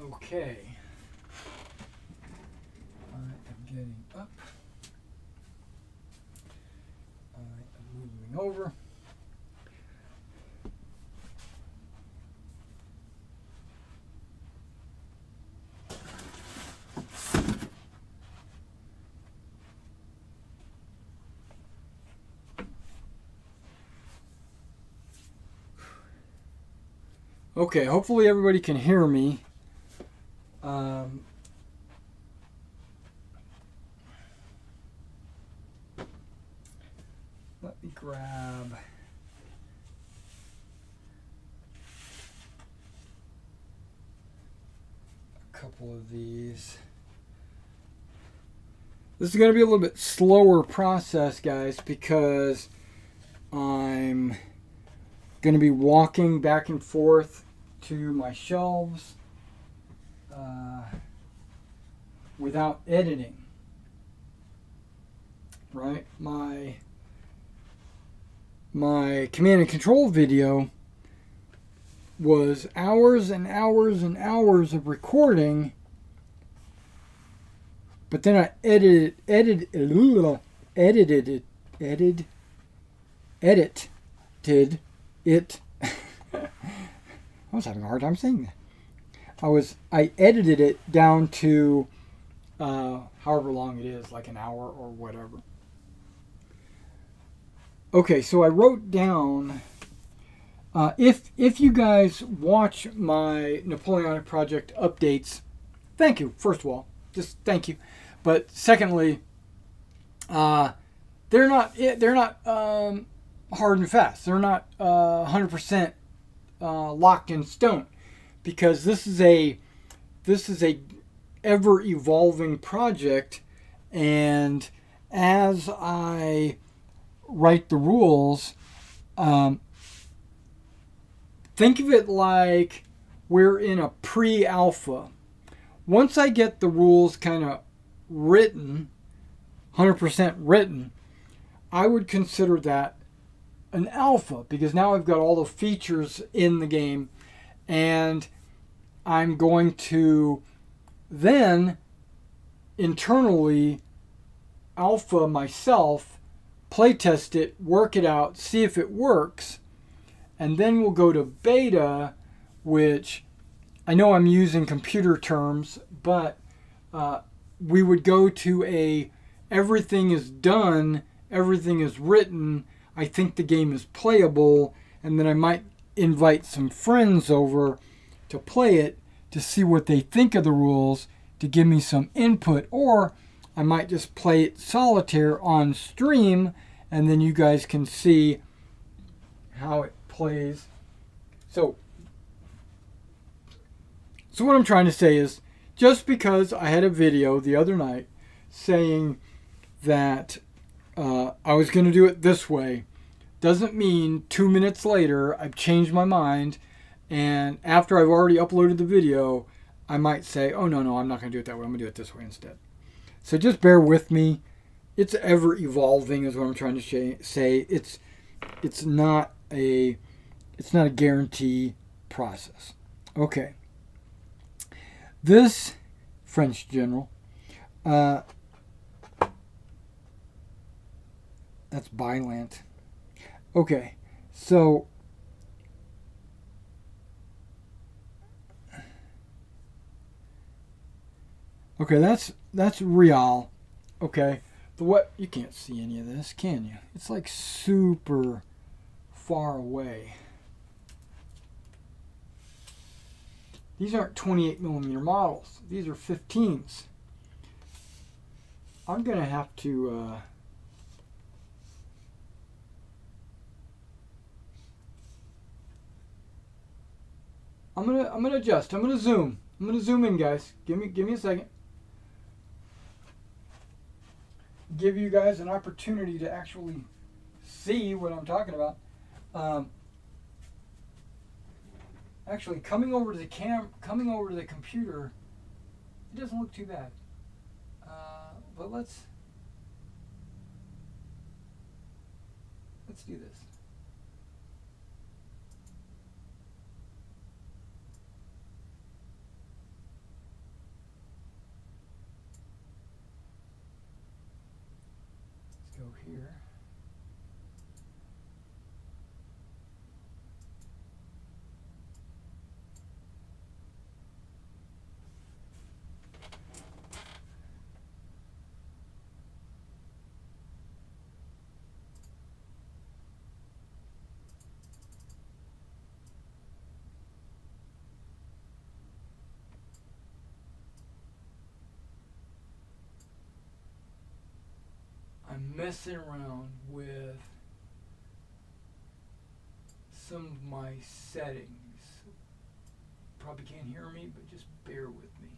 Okay. I am getting up. I am moving over. Okay, hopefully everybody can hear me. Let me grab a couple of these. This is going to be a little bit slower process, guys, because I'm going to be walking back and forth to my shelves without editing. Right? My command and control video was hours and hours and hours of recording, but then I edited it. I was having a hard time saying that. I edited it down to however long it is, like an hour or whatever. Okay, so I wrote down, if you guys watch my Napoleonic project updates, thank you, first of all, just thank you. But secondly, they're not hard and fast. They're not 100% locked in stone, because this is a ever evolving project, and as I write the rules, think of it like we're in a pre-alpha. Once I get the rules kind of written, 100% written, I would consider that an alpha, because now I've got all the features in the game, and I'm going to then internally alpha myself, playtest it, work it out, see if it works, and then we'll go to beta, which I know I'm using computer terms, but we would go to everything is done, everything is written, I think the game is playable, and then I might invite some friends over to play it to see what they think of the rules, to give me some input, or I might just play it solitaire on stream, and then you guys can see how it plays. So what I'm trying to say is, just because I had a video the other night saying that I was going to do it this way, doesn't mean 2 minutes later I've changed my mind And after I've already uploaded the video, I might say, oh, no, I'm not going to do it that way. I'm going to do it this way instead. So just bear with me. It's ever evolving is what I'm trying to say. It's not a guarantee process. Okay. This French general, that's Bylant. Okay, so that's Real. Okay, what you can't see any of this, can you? It's like super far away. These aren't 28mm models. These are 15s. I'm gonna have to I'm gonna adjust. I'm gonna zoom. I'm gonna zoom in, guys. Give me a second. Give you guys an opportunity to actually see what I'm talking about. Actually, coming over to the computer, it doesn't look too bad. But let's do this. Let's go here. I'm messing around with some of my settings. Probably can't hear me, but just bear with me.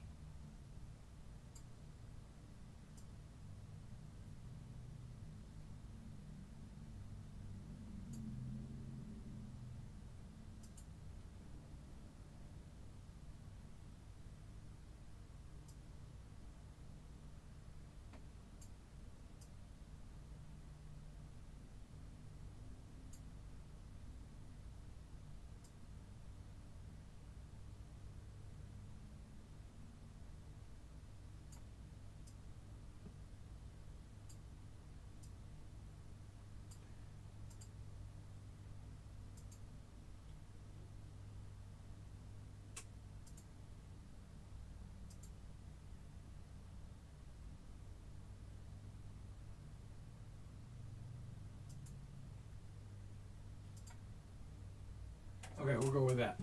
Okay, we'll go with that.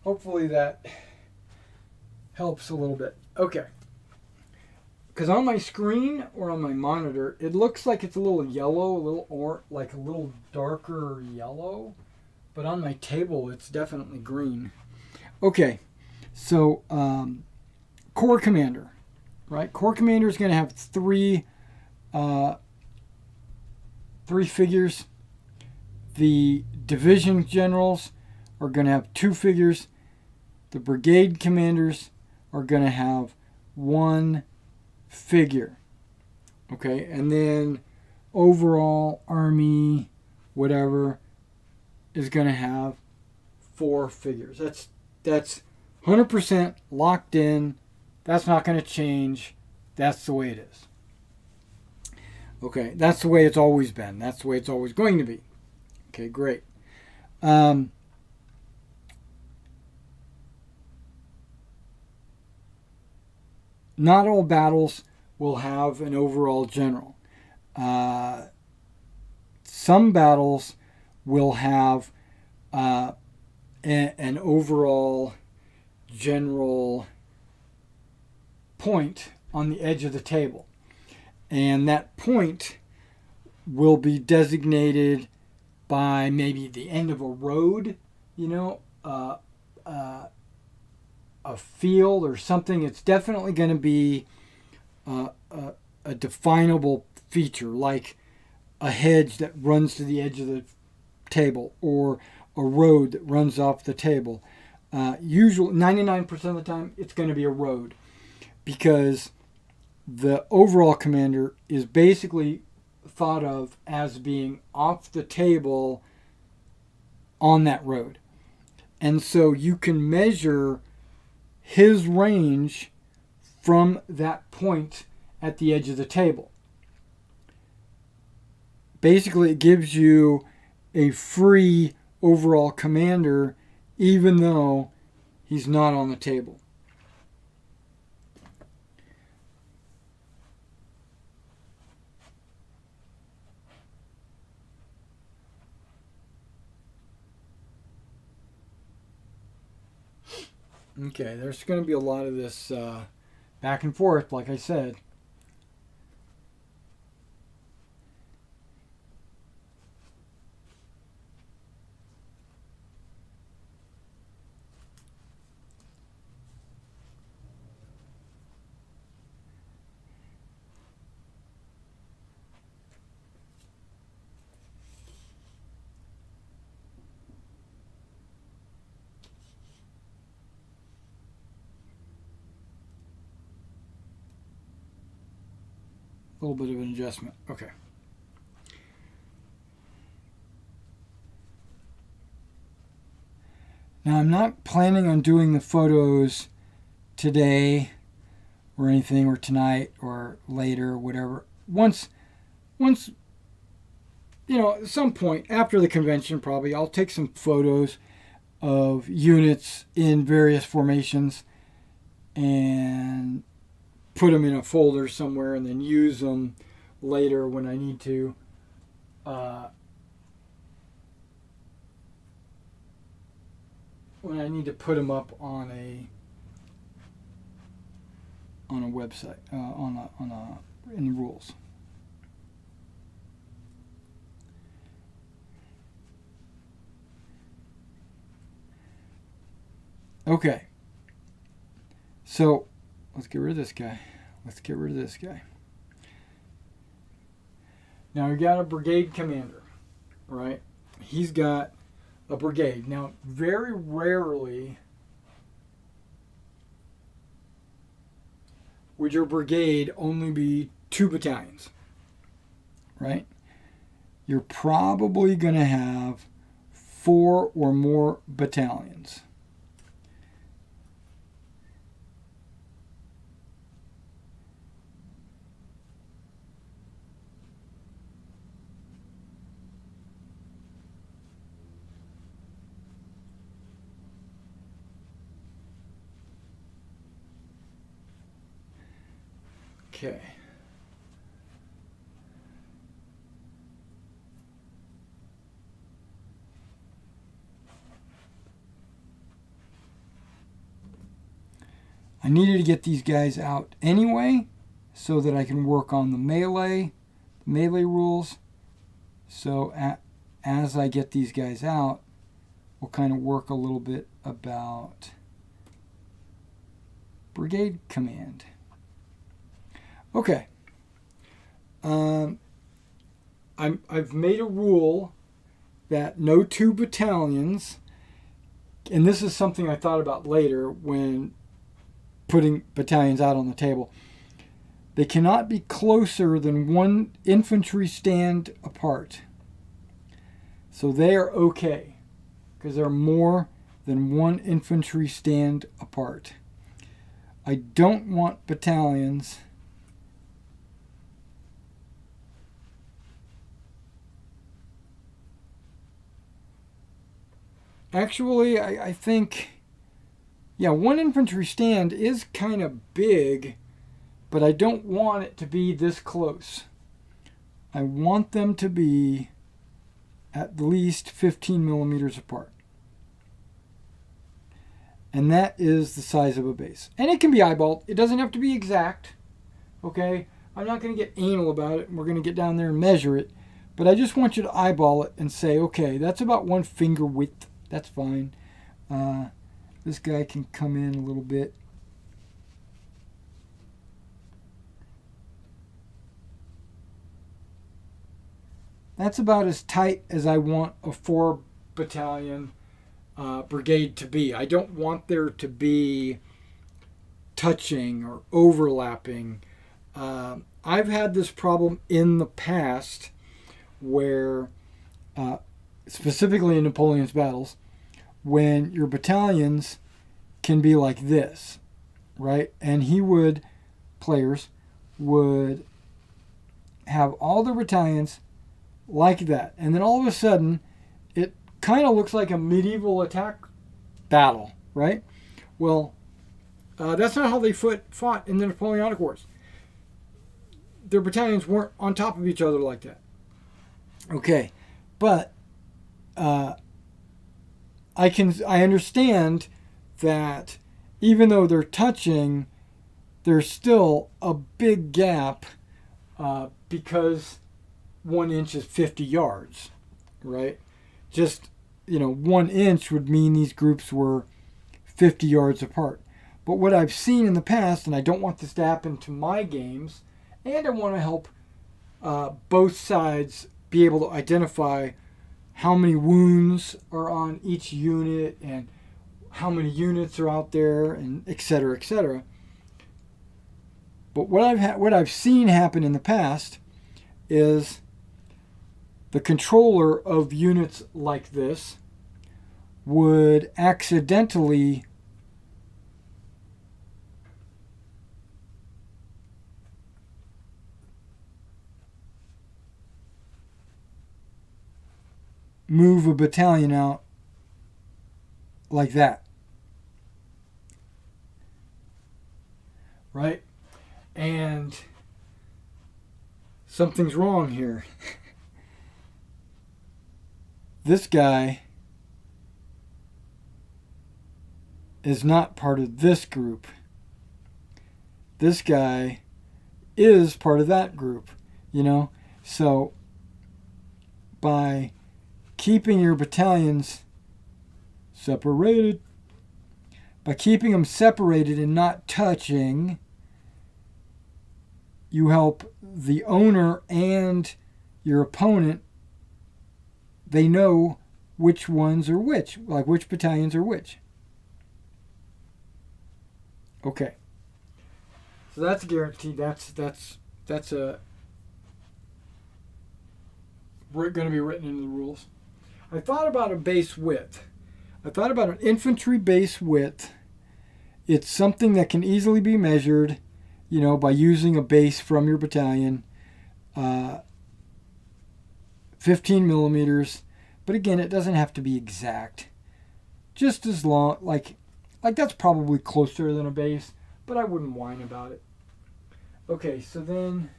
Hopefully that helps a little bit. Okay. Because on my screen or on my monitor, it looks like it's a little yellow, like a little darker yellow. But on my table, it's definitely green. Okay, so Corps Commander, right? Corps Commander is going to have three figures. The division generals are going to have 2 figures. The brigade commanders are going to have 1 figure. Okay, and then overall army, whatever, is going to have 4 figures. That's 100% locked in. That's not going to change. That's the way it is. Okay, that's the way it's always been. That's the way it's always going to be. Okay, great. Not all battles will have an overall general. Some battles will have an overall general point on the edge of the table. And that point will be designated by maybe the end of a road, a field or something. It's definitely going to be a definable feature, like a hedge that runs to the edge of the table, or a road that runs off the table. Usually, 99% of the time, it's going to be a road, because the overall commander is basically thought of as being off the table on that road. And so you can measure his range from that point at the edge of the table. Basically, it gives you a free overall commander, even though he's not on the table. Okay, there's going to be a lot of this back and forth, like I said. A little bit of an adjustment. Okay. Now, I'm not planning on doing the photos today or anything, or tonight or later or whatever. Once at some point after the convention, probably I'll take some photos of units in various formations and put them in a folder somewhere, and then use them later when I need to. When I need to put them up on a website, in the rules. Okay. So let's get rid of this guy. Now we got a brigade commander, right? He's got a brigade. Now, very rarely would your brigade only be 2 battalions, right? You're probably going to have 4 or more battalions. Okay. I needed to get these guys out anyway so that I can work on the melee rules. So as I get these guys out, we'll kind of work a little bit about brigade command. Okay. I've made a rule that no 2 battalions, and this is something I thought about later when putting battalions out on the table. They cannot be closer than 1 infantry stand apart. So they are okay, because they're more than 1 infantry stand apart. I don't want battalions actually, I think, yeah, 1 infantry stand is kind of big, but I don't want it to be this close. I want them to be at least 15 millimeters apart. And that is the size of a base. And it can be eyeballed. It doesn't have to be exact. Okay? I'm not going to get anal about it, and we're going to get down there and measure it. But I just want you to eyeball it and say, okay, that's about 1 finger width. That's fine. This guy can come in a little bit. That's about as tight as I want a 4 battalion, brigade to be. I don't want there to be touching or overlapping. I've had this problem in the past where, specifically in Napoleon's battles, when your battalions can be like this, right? And players would have all their battalions like that. And then all of a sudden, it kind of looks like a medieval attack battle, right? Well, that's not how they fought in the Napoleonic Wars. Their battalions weren't on top of each other like that. Okay, but I understand that even though they're touching, there's still a big gap because 1 inch is 50 yards, right? Just, 1 inch would mean these groups were 50 yards apart. But what I've seen in the past, and I don't want this to happen to my games, and I want to help both sides be able to identify how many wounds are on each unit and how many units are out there, and et cetera, et cetera. But what I've seen happen in the past is the controller of units like this would accidentally move a battalion out like that, right? And something's wrong here. This guy is not part of this group. This guy is part of that group, So by keeping your battalions separated, by keeping them separated and not touching, you help the owner and your opponent. They know which ones are which, like which battalions are which. Okay. So that's guaranteed. That's going to be written into the rules. I thought about a base width. I thought about an infantry base width. It's something that can easily be measured, by using a base from your battalion. 15 millimeters. But again, it doesn't have to be exact. Just as long, like that's probably closer than a base, but I wouldn't whine about it. Okay, so then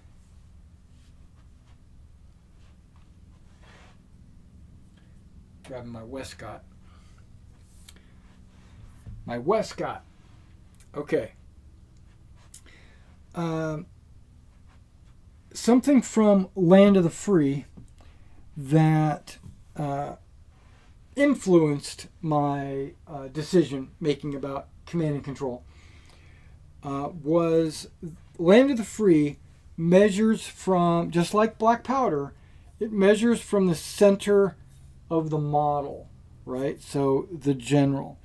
grabbing my Westcott. Okay. Something from Land of the Free that influenced my decision making about command and control was Land of the Free measures from, just like black powder, it measures from the center of the model, right? So the general.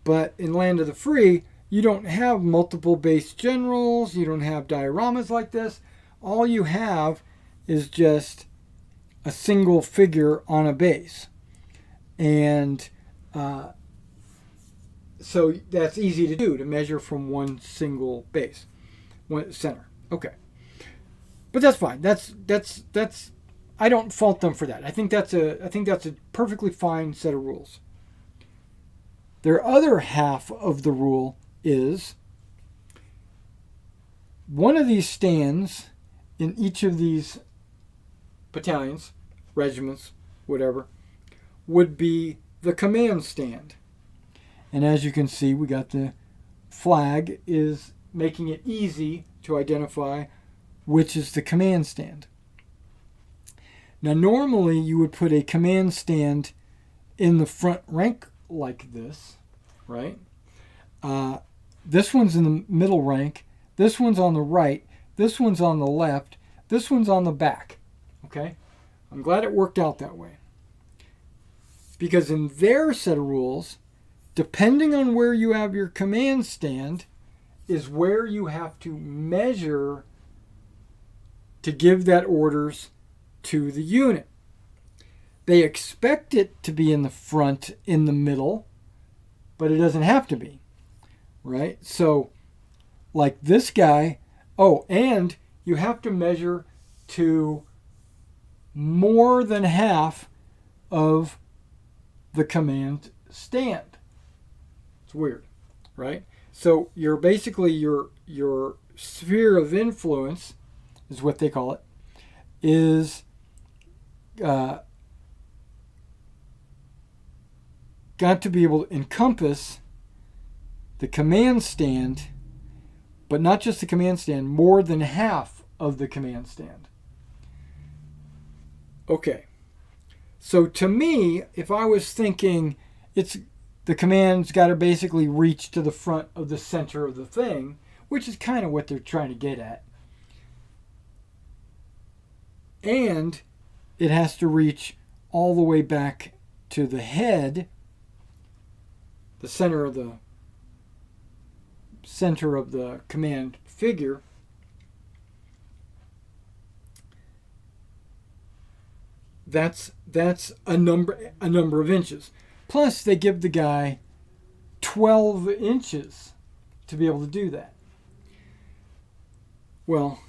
But in Land of the Free, you don't have multiple base generals, you don't have dioramas like this. All you have is just a single figure on a base. And so that's easy to do, to measure from one single base, one center. Okay. But that's fine. That's I don't fault them for that. I think that's a perfectly fine set of rules. Their other half of the rule is one of these stands in each of these battalions, regiments, whatever, would be the command stand. And as you can see, we got the flag is making it easy to identify which is the command stand. Now, normally you would put a command stand in the front rank like this, right? This one's in the middle rank. This one's on the right. This one's on the left. This one's on the back. Okay? I'm glad it worked out that way. Because in their set of rules, depending on where you have your command stand, is where you have to measure to give that orders to the unit. They expect it to be in the front, in the middle, but it doesn't have to be, right? So, like this guy, oh, and you have to measure to more than half of the command stand. It's weird, right? So you're basically your sphere of influence is what they call it, is got to be able to encompass the command stand, but not just the command stand, more than half of the command stand. Okay. So to me, if I was thinking the command's got to basically reach to the front of the center of the thing, which is kind of what they're trying to get at. And it has to reach all the way back to the head, the center of the command figure. That's a number of inches. Plus, they give the guy 12 inches to be able to do that. Well,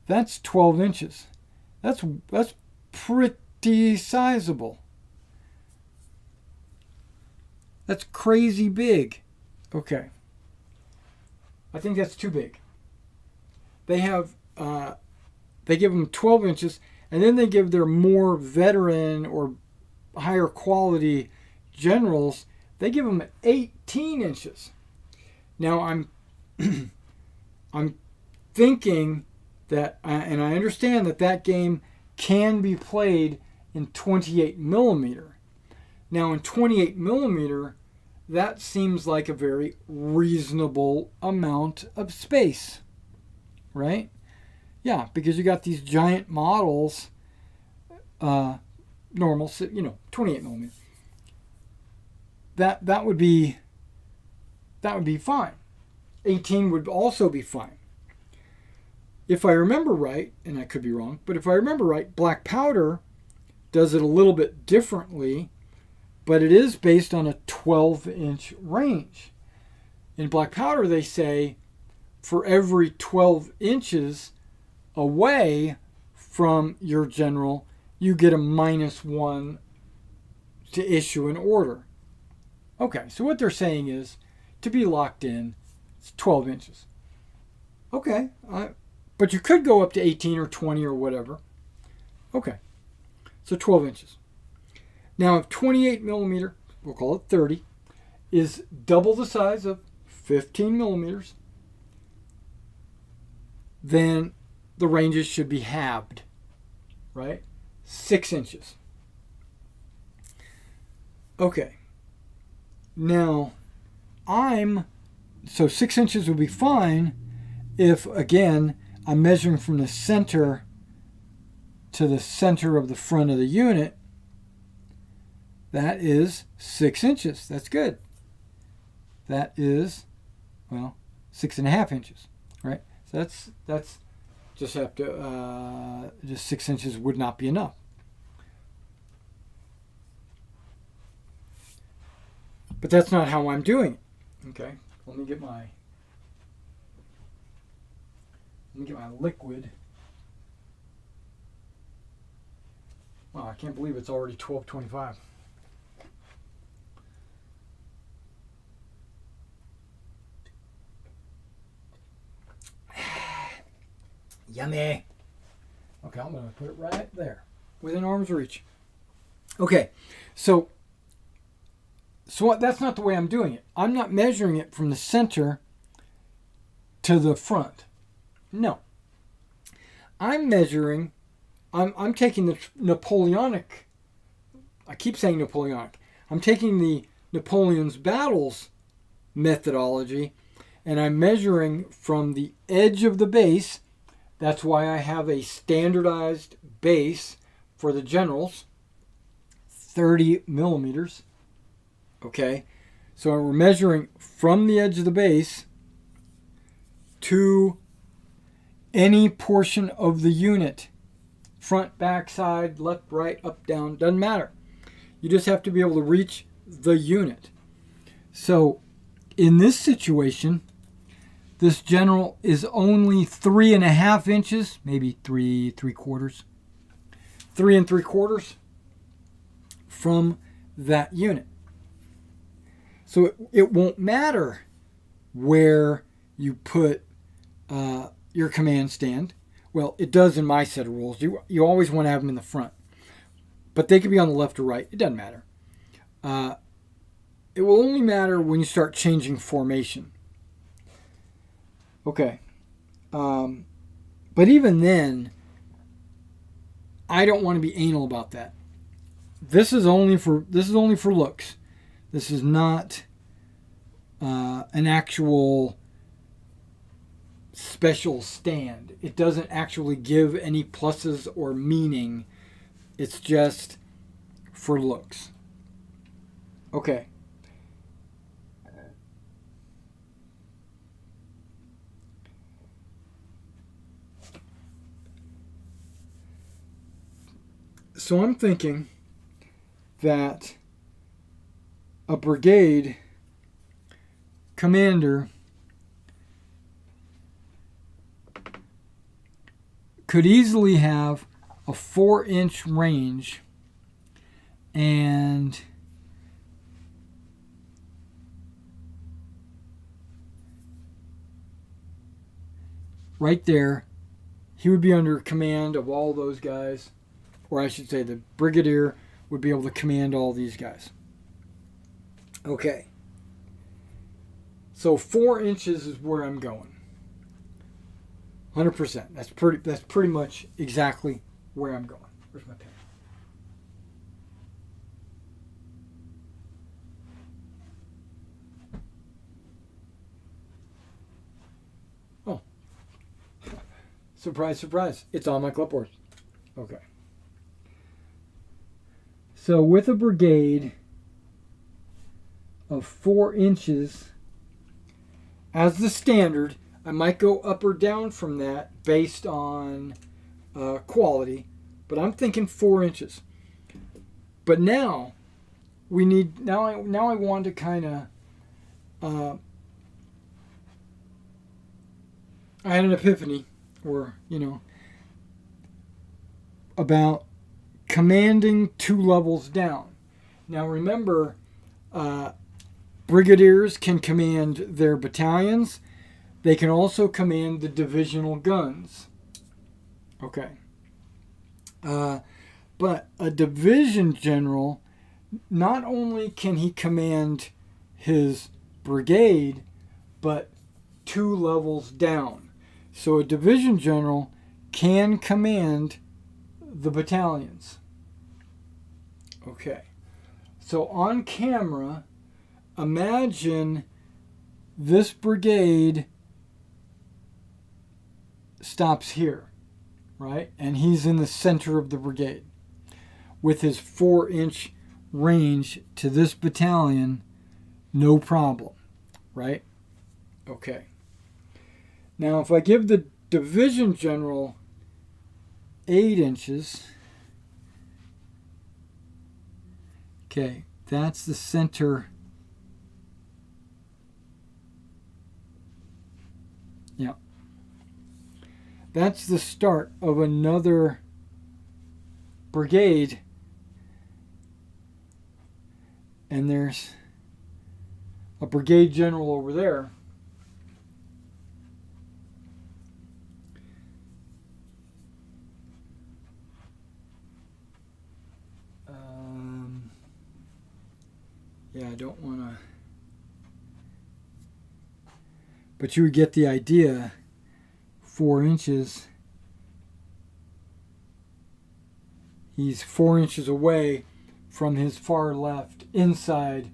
that's 12 inches. That's pretty sizable. That's crazy big. Okay. I think that's too big. They give them 12 inches, and then they give their more veteran or higher quality generals, they give them 18 inches. Now I'm thinking that, and I understand that game can be played in 28 millimeter. Now in 28 millimeter, that seems like a very reasonable amount of space, right? Yeah, because you got these giant models, normal, 28 millimeter. That would be fine. 18 would also be fine. If I remember right, and I could be wrong, but if I remember right, Black Powder does it a little bit differently, but it is based on a 12-inch range. In Black Powder, they say for every 12 inches away from your general, you get a -1 to issue an order. Okay, so what they're saying is, to be locked in, it's 12 inches. Okay, but you could go up to 18 or 20 or whatever. Okay, so 12 inches. Now, if 28 millimeter, we'll call it 30, is double the size of 15 millimeters, then the ranges should be halved, right? 6 inches. Okay. Now, so 6 inches would be fine if, again, I'm measuring from the center to the center of the front of the unit. That is 6 inches. That's good. That is, 6.5 inches, right? So that's just have to, just 6 inches would not be enough. But that's not how I'm doing it. Okay, let me get my liquid. Wow, I can't believe it's already 12:25. Yummy. Okay, I'm going to put it right there, within arm's reach. Okay, so that's not the way I'm doing it. I'm not measuring it from the center to the front. No. I'm measuring, I'm taking the Napoleonic, I keep saying Napoleonic. I'm taking the Napoleon's battles methodology, and I'm measuring from the edge of the base That's why I have a standardized base for the generals, 30 millimeters. Okay, so we're measuring from the edge of the base to any portion of the unit. Front, back, side, left, right, up, down, doesn't matter. You just have to be able to reach the unit. So in this situation, this general is only 3.5 inches, maybe 3.75, 3 3/4 from that unit. So it won't matter where you put your command stand. Well, it does in my set of rules. You always want to have them in the front. But they could be on the left or right. It doesn't matter. It will only matter when you start changing formation. Okay. But even then, I don't want to be anal about that. This is only for looks. This is not an actual special stand. It doesn't actually give any pluses or meaning. It's just for looks. Okay. So I'm thinking that a brigade commander could easily have a 4-inch range, and right there he would be under command of all those guys, or I should say the brigadier would be able to command all these guys. Okay, so 4 inches is where I'm going. 100%. That's pretty much exactly where I'm going. Where's my pen? Oh. Surprise, surprise. It's on my clipboard. Okay. So with a brigade of 4 inches as the standard, I might go up or down from that based on quality, but I'm thinking 4 inches. But now we need. Now I want to kind of. I had an epiphany, or about commanding 2 levels down. Now remember, brigadiers can command their battalions. They can also command the divisional guns. Okay. But a division general, not only can he command his brigade, but 2 levels down. So a division general can command the battalions. Okay. So on camera, imagine this brigade stops here, right? And he's in the center of the brigade with his 4-inch range to this battalion, no problem, right? Okay. Now, if I give the division general 8 inches, okay, that's the center. Yeah. That's the start of another brigade. And there's a brigade general over there. Yeah, I don't want to. But you would get the idea. 4 inches. He's 4 inches away from his far left inside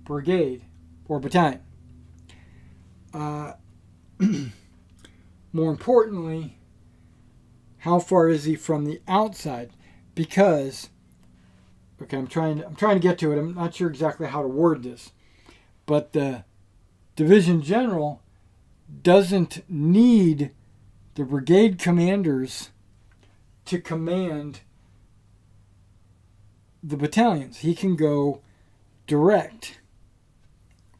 brigade or battalion. More importantly, how far is he from the outside? Because, okay, I'm trying to get to it. I'm not sure exactly how to word this, but the division general doesn't need the brigade commanders to command the battalions. He can go direct,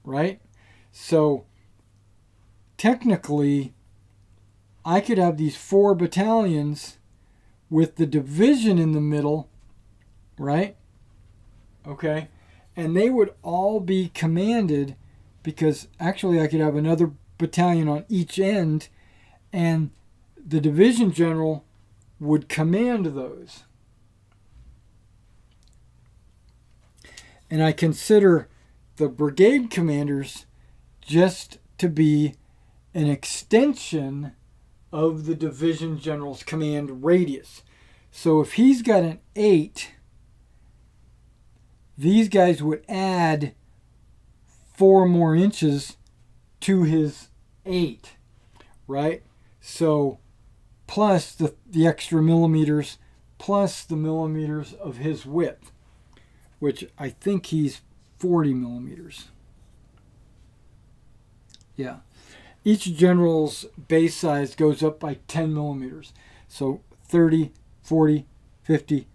right? So technically, I could have these 4 battalions with the division in the middle, right? Okay. And they would all be commanded, because actually I could have another battalion on each end, and the division general would command those. And I consider the brigade commanders just to be an extension of the division general's command radius. So if he's got an 8, these guys would add 4 more inches to his 8, right? So plus the extra millimeters, plus the millimeters of his width, which I think he's 40 millimeters. Yeah. Each general's base size goes up by 10 millimeters. So 30, 40, 50,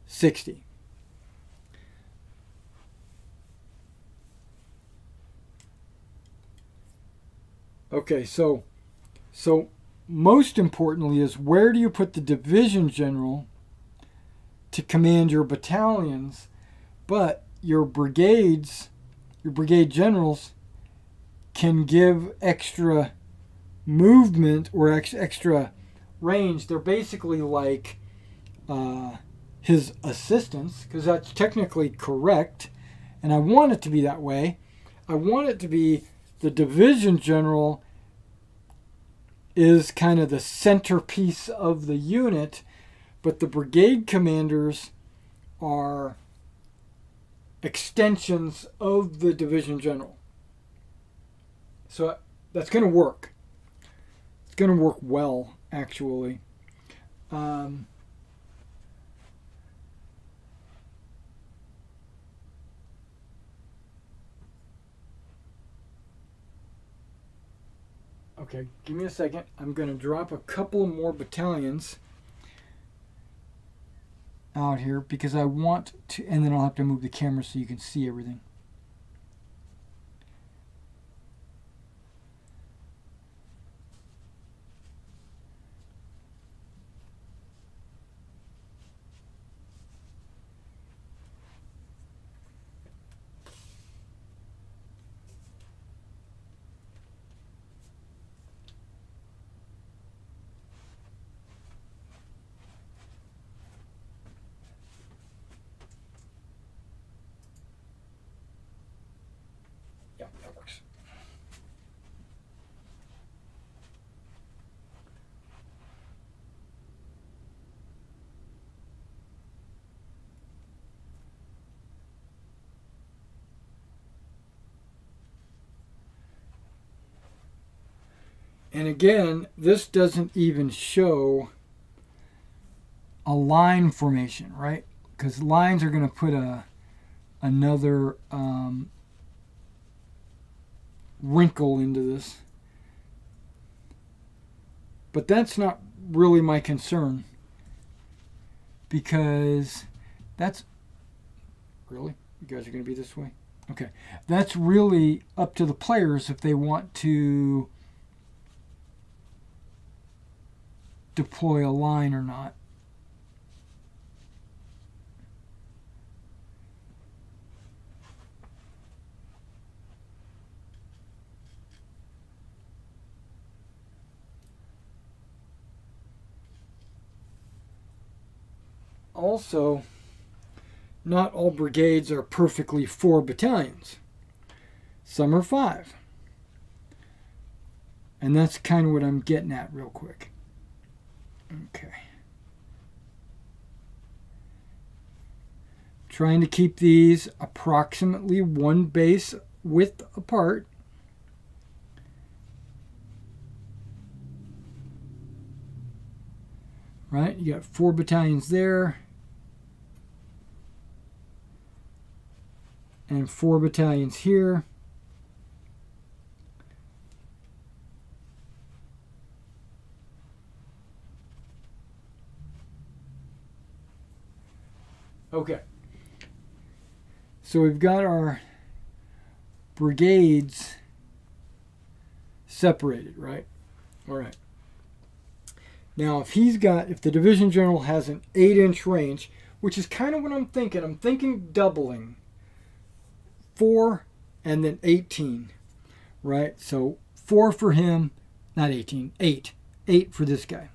60. Okay, so most importantly is, where do you put the division general to command your battalions, but your brigades, your brigade generals can give extra movement or extra range. They're basically like his assistants, because that's technically correct, and I want it to be that way. I want it to be the division general is kind of the centerpiece of the unit, but the brigade commanders are extensions of the division general. So that's going to work. It's going to work well, actually. Okay, give me a second. I'm going to drop a couple more battalions out here because I want to, and then I'll have to move the camera so you can see everything. Yeah, that works. And again, this doesn't even show a line formation, right? Because lines are going to put another wrinkle into this. But that's not really my concern, because that's really, you guys are going to be this way? Okay. That's really up to the players if they want to deploy a line or not. Also, not all brigades are perfectly 4 battalions. Some are 5. And that's kind of what I'm getting at real quick. Okay. Trying to keep these approximately 1 base width apart. right? You got 4 battalions there. And 4 battalions here. Okay. So we've got our brigades separated, right? All right. Now, if the division general has an 8-inch range, which is kind of what I'm thinking doubling 4 and then 18, right? So 4 for him, not 18, 8. 8 for this guy.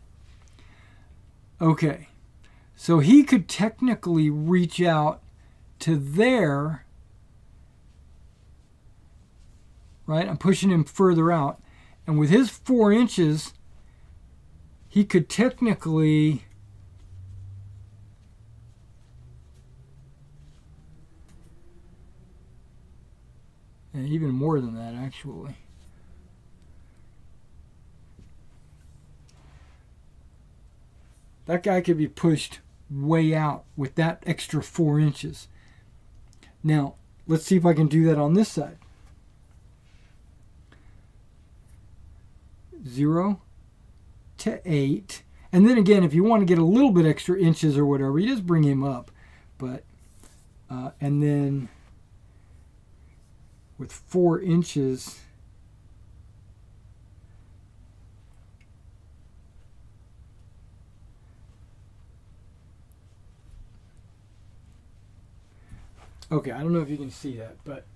Okay. So he could technically reach out to there, right? I'm pushing him further out. And with his 4 inches, he could technically and even more than that, actually. That guy could be pushed way out with that extra 4 inches. Now, let's see if I can do that on this side. 0 to 8. And then again, if you want to get a little bit extra inches or whatever, you just bring him up. But, and then with 4 inches, okay, I don't know if you can see that, but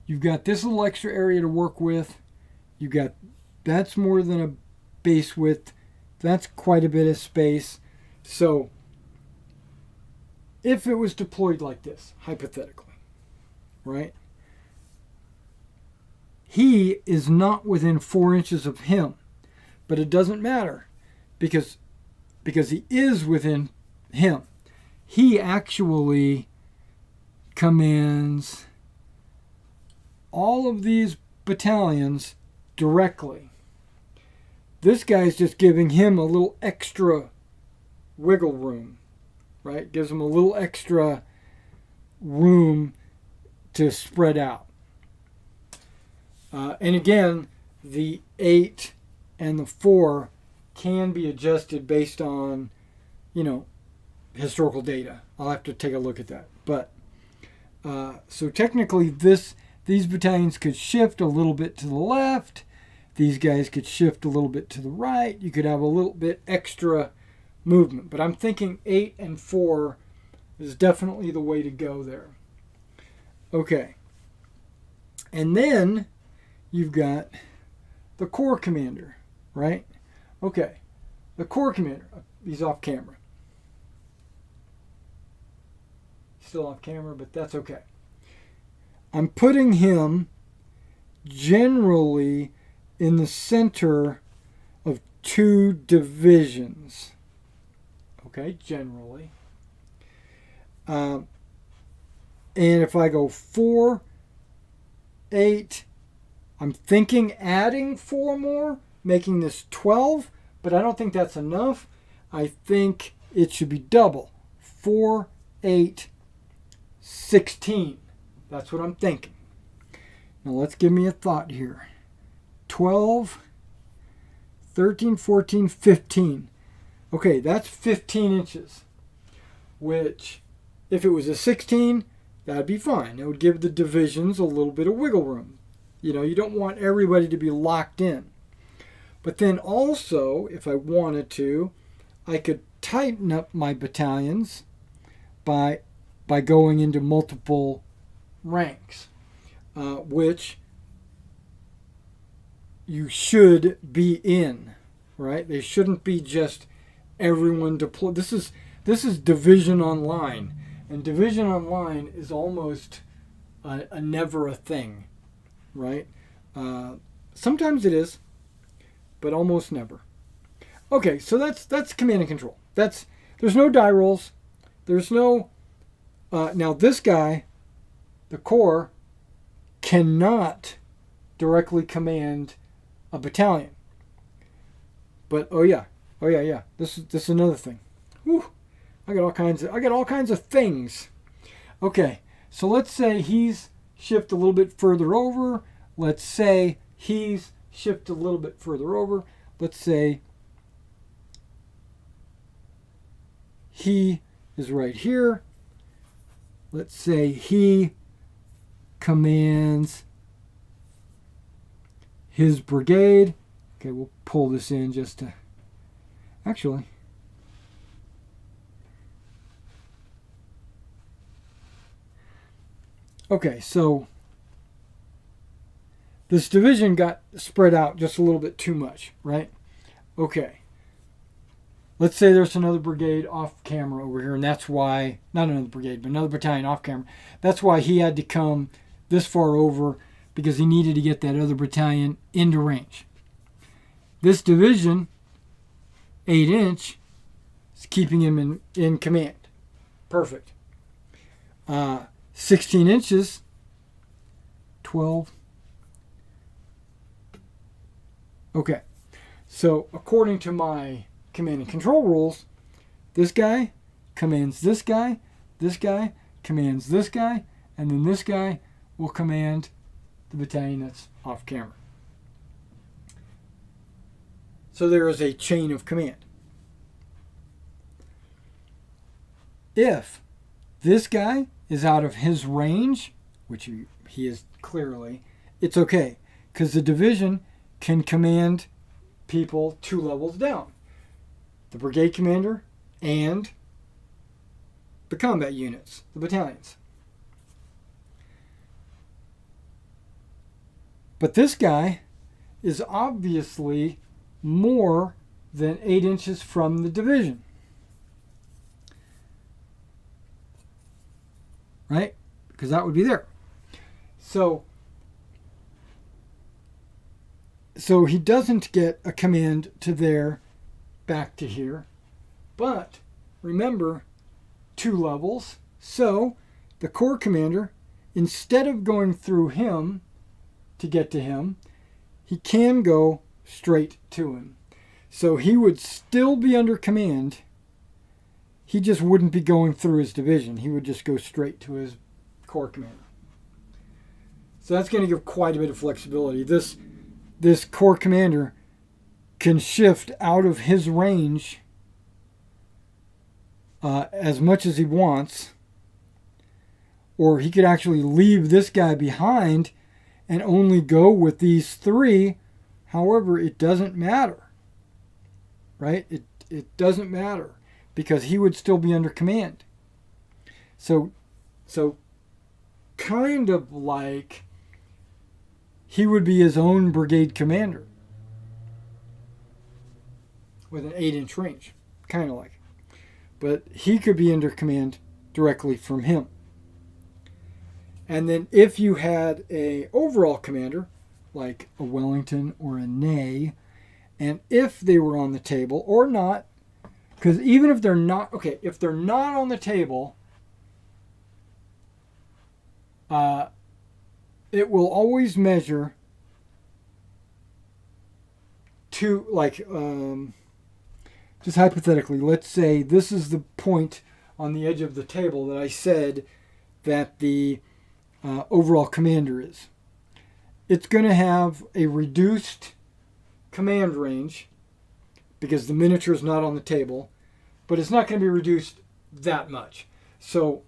you've got this little extra area to work with. You got, that's more than a base width. That's quite a bit of space. So if it was deployed like this, hypothetically, right? He is not within 4 inches of him. But it doesn't matter because he is within him. He actually commands all of these battalions directly. This guy's just giving him a little extra wiggle room, right? Gives him a little extra room to spread out. And again, the 8 and the 4 can be adjusted based on, historical data. I'll have to take a look at that. But so technically, these battalions could shift a little bit to the left. These guys could shift a little bit to the right. You could have a little bit extra movement. But I'm thinking 8 and 4 is definitely the way to go there. Okay. And then you've got the Corps commander. Right? Okay. The Corps commander. He's off camera. Still off camera, but that's okay. I'm putting him generally in the center of 2 divisions. Okay, generally. And if I go 4, 8, I'm thinking adding 4 more, making this 12, but I don't think that's enough. I think it should be double. 4, 8, 16. That's what I'm thinking. Now let's give me a thought here. 12, 13, 14, 15. Okay, that's 15 inches, which if it was a 16, that'd be fine. It would give the divisions a little bit of wiggle room. You don't want everybody to be locked in. But then also, if I wanted to, I could tighten up my battalions by going into multiple ranks, which you should be in, right? They shouldn't be just everyone deployed. This is Division Online, and Division Online is almost a never a thing, right? Sometimes it is, but almost never. Okay, so that's command and control. There's no die rolls. There's no now this guy, the Corps, cannot directly command a battalion. But oh yeah. This is another thing. Whew. I got all kinds of things. Okay, so let's say he's shipped a little bit further over. Let's say he's shipped a little bit further over. Let's say he is right here. Let's say he commands his brigade. Okay, we'll pull this in just to... Actually... Okay, so this division got spread out just a little bit too much, right? Okay. Let's say there's another brigade off camera over here, and that's why, not another brigade, but another battalion off camera. That's why he had to come this far over, because he needed to get that other battalion into range. This division, 8-inch, is keeping him in command. Perfect. 16 inches, 12. Okay, so according to my command and control rules, this guy commands this guy commands this guy, and then this guy will command the battalion that's off camera. So there is a chain of command. If this guy is out of his range, which he is clearly, it's okay, because the division can command people 2 levels down. The brigade commander and the combat units, the battalions. But this guy is obviously more than 8 inches from the division. Right? Because that would be there. So he doesn't get a command to there, back to here. But remember, 2 levels. So the Corps commander, instead of going through him to get to him, he can go straight to him. So he would still be under command. He just wouldn't be going through his division. He would just go straight to his Corps commander. So that's going to give quite a bit of flexibility. This Corps commander can shift out of his range as much as he wants, or he could actually leave this guy behind and only go with these 3. However, it doesn't matter, right? It doesn't matter, because he would still be under command. So kind of like he would be his own brigade commander with an 8-inch range, kind of like. But he could be under command directly from him. And then if you had a overall commander, like a Wellington or a Ney, and if they were on the table or not, because even if they're not, okay, if they're not on the table, it will always measure to, like, just hypothetically, let's say this is the point on the edge of the table that I said that the overall commander is. It's going to have a reduced command range because the miniature is not on the table, but it's not going to be reduced that much. So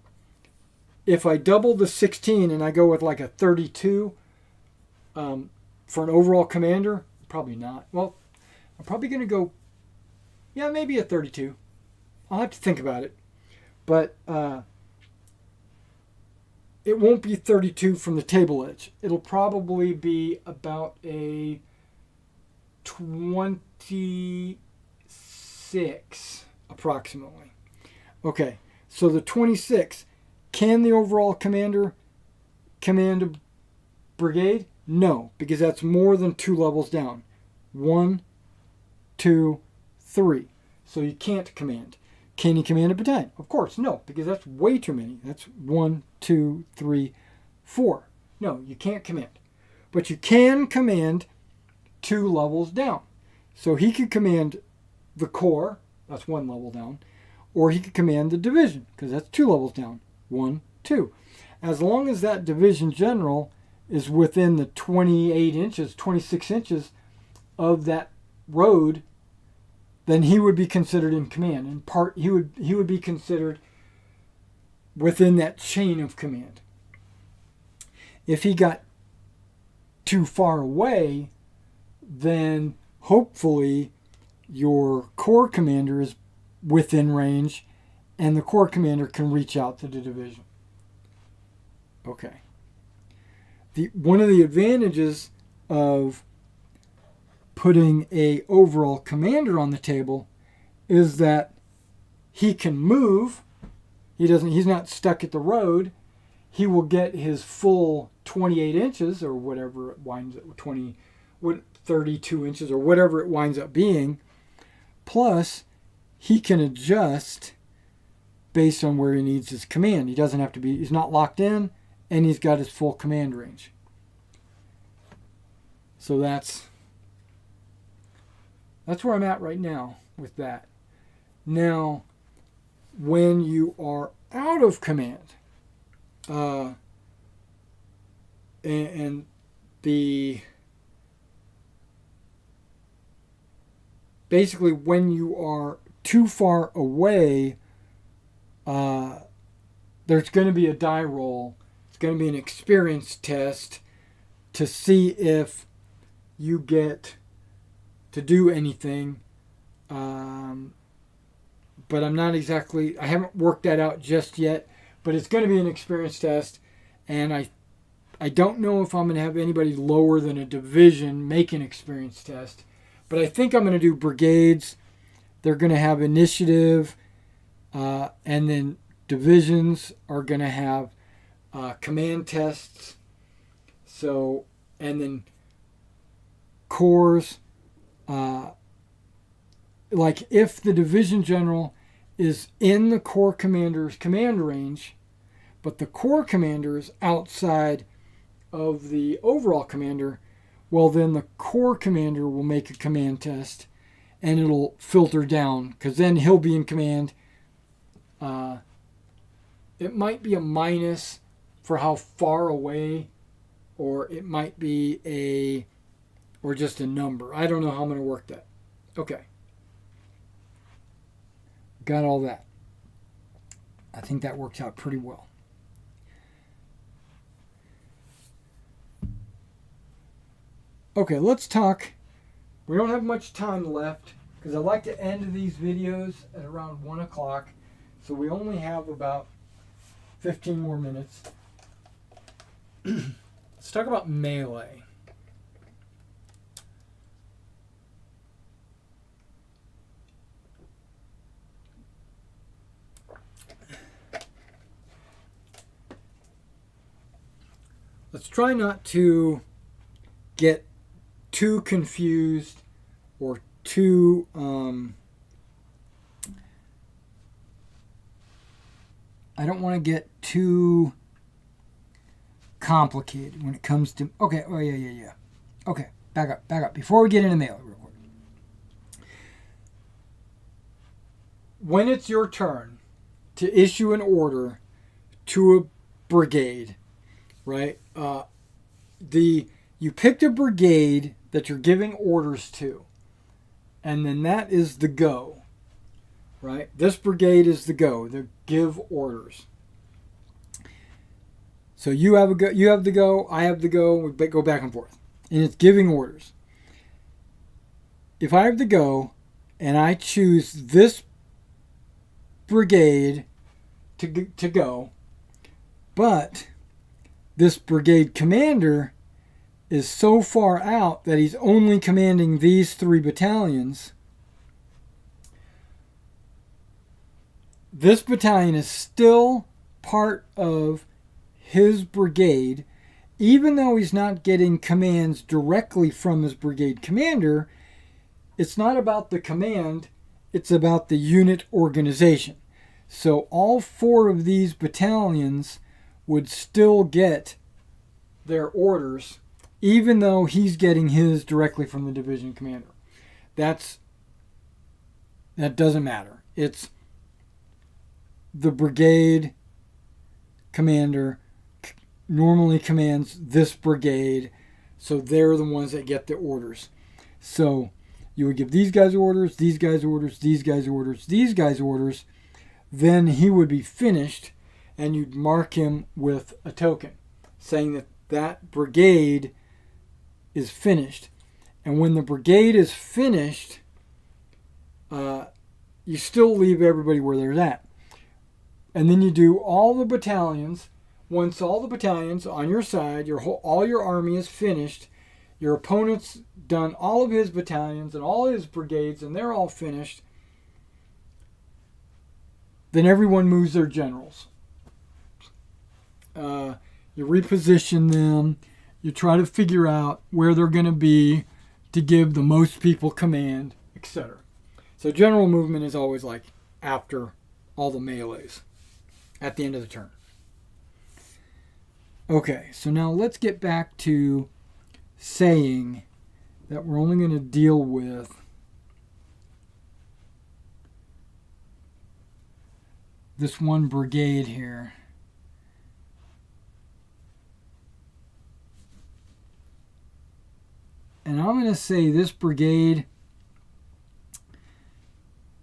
if I double the 16 and I go with like a 32 for an overall commander, probably not. Well, I'm probably going to go, yeah, maybe a 32. I'll have to think about it. But it won't be 32 from the table edge. It'll probably be about a 26 approximately. Okay, so the 26, can the overall commander command a brigade? No, because that's more than 2 levels down. 1, 2, 3. So you can't command. Can you command a battalion? Of course, no, because that's way too many. That's 1, 2, 3, 4. No, you can't command. But you can command 2 levels down. So he could command the Corps, that's 1 level down, or he could command the division, because that's 2 levels down. 1, 2. As long as that division general is within the 28 inches, 26 inches of that road, then he would be considered in command. In part, he would be considered within that chain of command. If he got too far away, then hopefully your Corps commander is within range and the Corps commander can reach out to the division. Okay. One of the advantages of putting a overall commander on the table is that he can move. He's not stuck at the road. He will get his full 28 inches or whatever it winds up 32 inches or whatever it winds up being. Plus, he can adjust based on where he needs his command. He doesn't have to be, he's not locked in, and he's got his full command range. So that's where I'm at right now with that. Now, when you are out of command, basically when you are too far away, there's going to be a die roll. It's going to be an experience test to see if you get to do anything. But I haven't worked that out just yet, but it's going to be an experience test, and I don't know if I'm going to have anybody lower than a division make an experience test, but I think I'm going to do brigades. They're going to have initiative, and then divisions are going to have command tests. So, and then corps, like if the division general is in the Corps commander's command range, but the Corps commander is outside of the overall commander, well then the Corps commander will make a command test and it'll filter down, because then he'll be in command. It might be a minus for how far away, or it might be or just a number. I don't know how I'm going to work that. Okay. Got all that. I think that works out pretty well. Okay, let's talk. We don't have much time left because I like to end these videos at around 1 o'clock. So we only have about 15 more minutes. Let's talk about melee. Let's try not to get too confused or too I don't want to get too complicated when it comes to okay. Back up before we get into melee real quick. When it's your turn to issue an order to a brigade, right? You picked a brigade that you're giving orders to, and then that is the go, right? This brigade is the go, the give orders. So you have the go, I have the go, we go back and forth, and it's giving orders. If I have the go, and I choose this brigade to go, but this brigade commander is so far out that he's only commanding these 3 battalions, this battalion is still part of his brigade, even though he's not getting commands directly from his brigade commander. It's not about the command, it's about the unit organization. So all 4 of these battalions would still get their orders, even though he's getting his directly from the division commander. That doesn't matter. It's the brigade commander normally commands this brigade, so they're the ones that get the orders. So you would give these guys orders, these guys orders, these guys orders, these guys orders. Then he would be finished, and you'd mark him with a token saying that that brigade is finished. And when the brigade is finished, you still leave everybody where they're at. And then you do all the battalions. Once all the battalions on your side, all your army is finished, your opponent's done all of his battalions and all his brigades, and they're all finished, then everyone moves their generals. You reposition them. You try to figure out where they're going to be to give the most people command, etc. So general movement is always like after all the melees, at the end of the turn. Okay, so now let's get back to saying that we're only going to deal with this one brigade here. And I'm going to say this brigade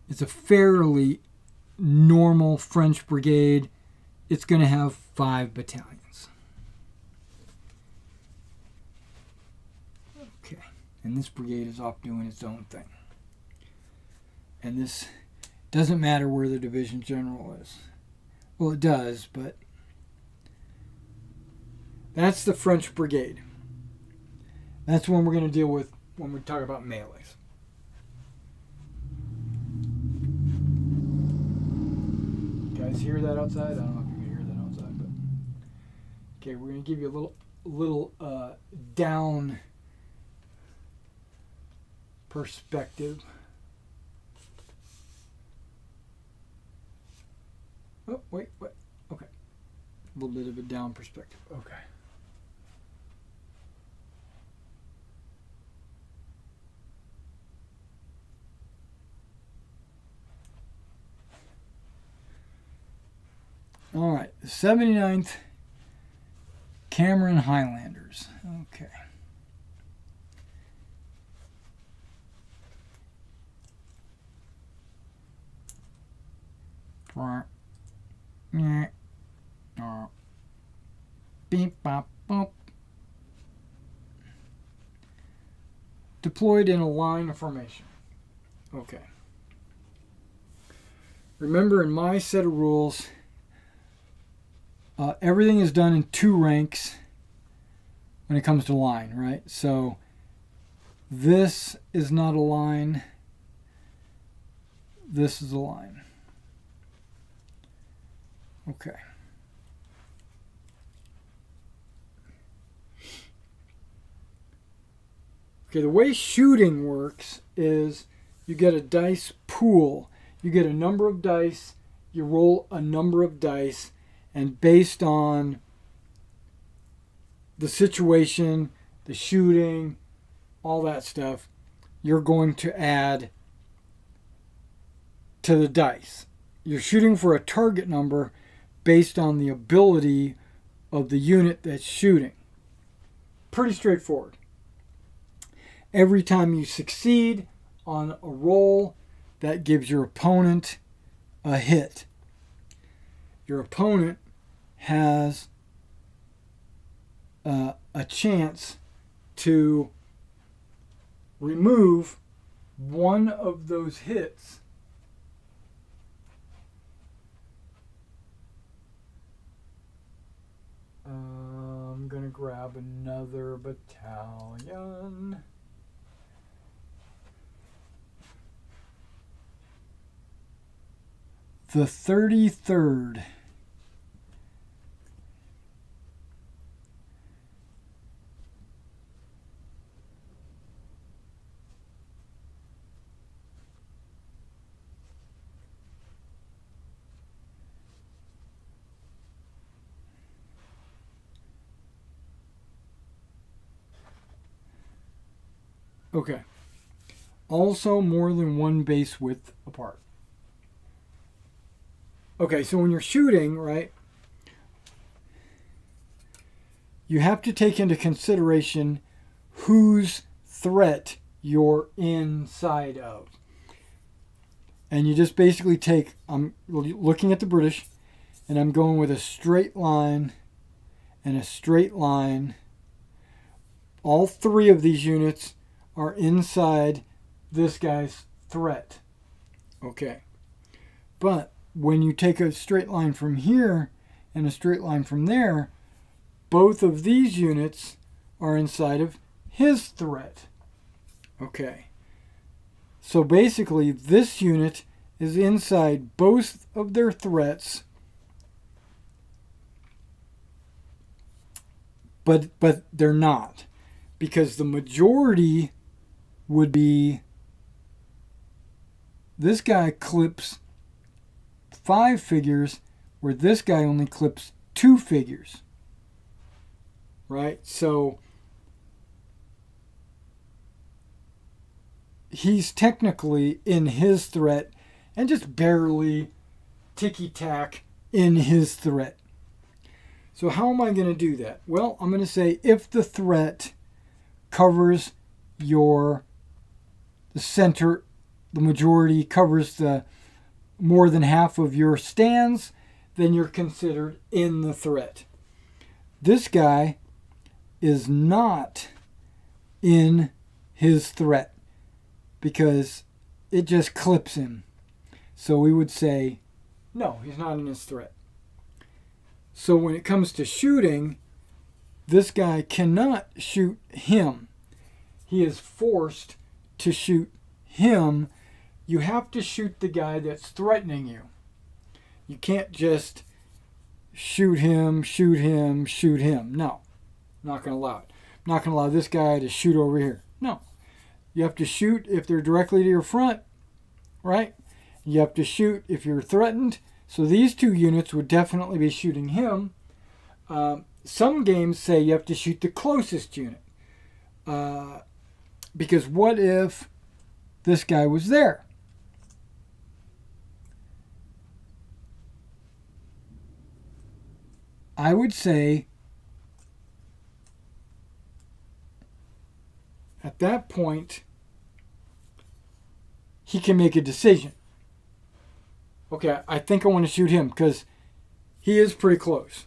is a fairly normal French brigade. It's going to have 5 battalions. Okay, and this brigade is off doing its own thing. And this doesn't matter where the division general is. Well, it does, but that's the French brigade. That's one we're going to deal with when we talk about melees. You guys hear that outside? I don't know if you can hear that outside, but okay, we're going to give you a little down perspective. Oh, wait, what? Okay. A little bit of a down perspective. Okay. All right, the 79th Cameron Highlanders. Okay. Beep, bop, bop. Deployed in a line of formation. Okay. Remember, in my set of rules, everything is done in 2 ranks when it comes to line, right? So this is not a line. This is a line. Okay. Okay, the way shooting works is you get a dice pool. You get a number of dice, you roll a number of dice, and based on the situation, the shooting, all that stuff, you're going to add to the dice. You're shooting for a target number based on the ability of the unit that's shooting. Pretty straightforward. Every time you succeed on a roll, that gives your opponent a hit. Your opponent has a chance to remove one of those hits I'm going to grab another battalion. The 33rd. Okay. Also more than one base width apart. Okay, so when you're shooting, right, you have to take into consideration whose threat you're inside of. And you just basically take, I'm looking at the British, and I'm going with a straight line and a straight line. All three of these units are inside this guy's threat. Okay. But when you take a straight line from here and a straight line from there, both of these units are inside of his threat. Okay. So basically, this unit is inside both of their threats, but they're not, because the majority would be this guy clips 5 figures, where this guy only clips 2 figures. Right? So he's technically in his threat and just barely ticky-tack in his threat. So how am I going to do that? Well, I'm going to say if the threat covers the center, the majority covers the more than half of your stands, then you're considered in the threat. This guy is not in his threat because it just clips him. So we would say, no, he's not in his threat. So when it comes to shooting, this guy cannot shoot him. He is forced to shoot him. You have to shoot the guy that's threatening you. You can't just shoot him, shoot him, shoot him. No, not going to allow it. I'm not going to allow this guy to shoot over here. No. You have to shoot if they're directly to your front, right? You have to shoot if you're threatened. So these two units would definitely be shooting him. Some games say you have to shoot the closest unit. Because what if this guy was there? I would say at that point, he can make a decision. Okay, I think I want to shoot him because he is pretty close.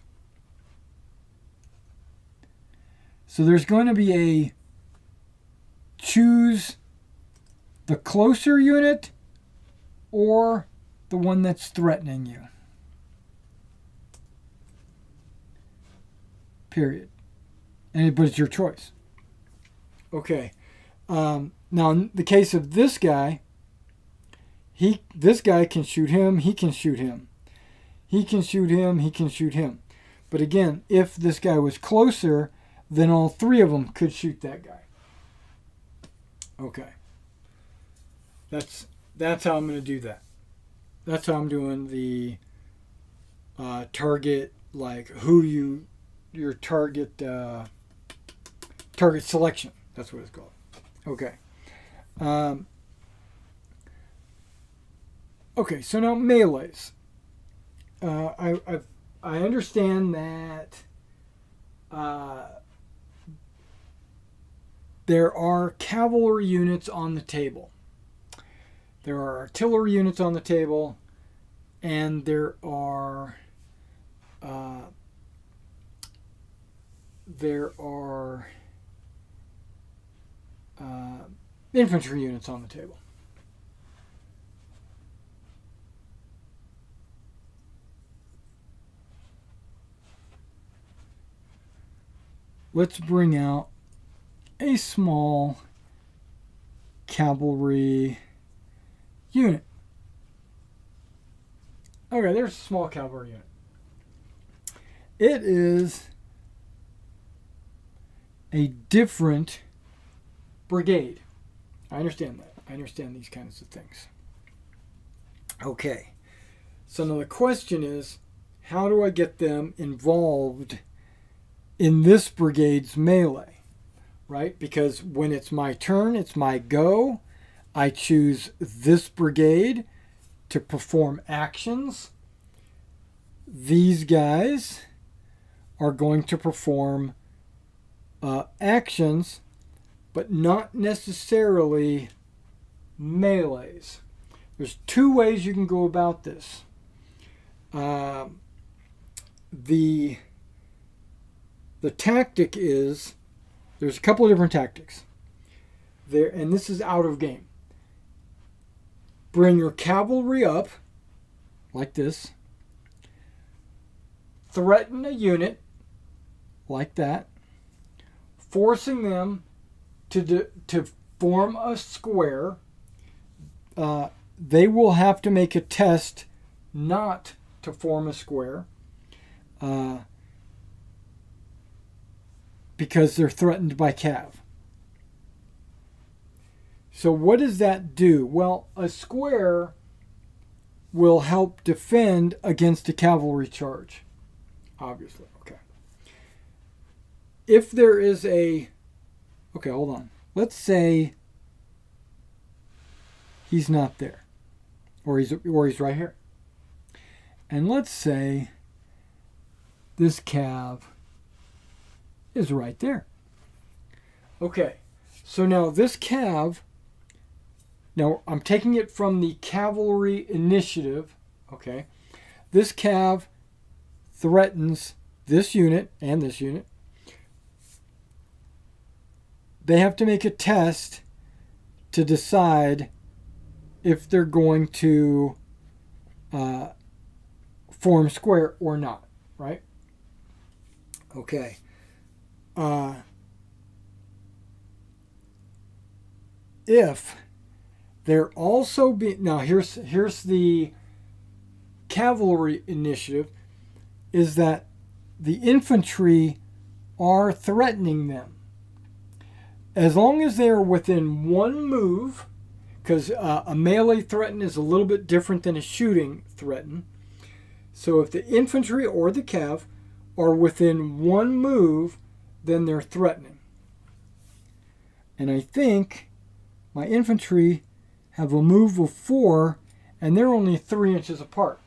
So there's going to be a choose the closer unit or the one that's threatening you. Period. But it's your choice. Okay. Now, in the case of this guy, this guy can shoot him. He can shoot him. He can shoot him. He can shoot him. But again, if this guy was closer, then all three of them could shoot that guy. Okay. That's how I'm going to do that. That's how I'm doing the target, like your target selection. That's what it's called. Okay. Okay, so now melees. I understand that there are cavalry units on the table. There are artillery units on the table, and there are infantry units on the table. Let's bring out a small cavalry unit. Okay, there's a small cavalry unit. It is a different brigade. I understand that. I understand these kinds of things. Okay. So now the question is, how do I get them involved in this brigade's melee? right? Because when it's my turn, it's my go. I choose this brigade to perform actions. These guys are going to perform actions, but not necessarily melees. There's two ways you can go about this. The tactic is, there's a couple of different tactics there, and this is out of game. Bring your cavalry up like this, threaten a unit like that, forcing them to form a square. They will have to make a test not to form a square because they're threatened by cav. So what does that do? Well, a square will help defend against a cavalry charge, obviously. Okay. If there is a... Okay, hold on. Let's say he's not there, or he's right here. And let's say this cav is right there. Okay, so now this cav... Now, I'm taking it from the cavalry initiative, okay? This cav threatens this unit and this unit. They have to make a test to decide if they're going to form square or not, right? Okay. If they're also being... Now, here's the cavalry initiative, is that the infantry are threatening them. As long as they are within one move, because a melee threaten is a little bit different than a shooting threaten. So if the infantry or the cav are within one move, then they're threatening. And I think my infantry have a move of 4, and they're only 3 inches apart.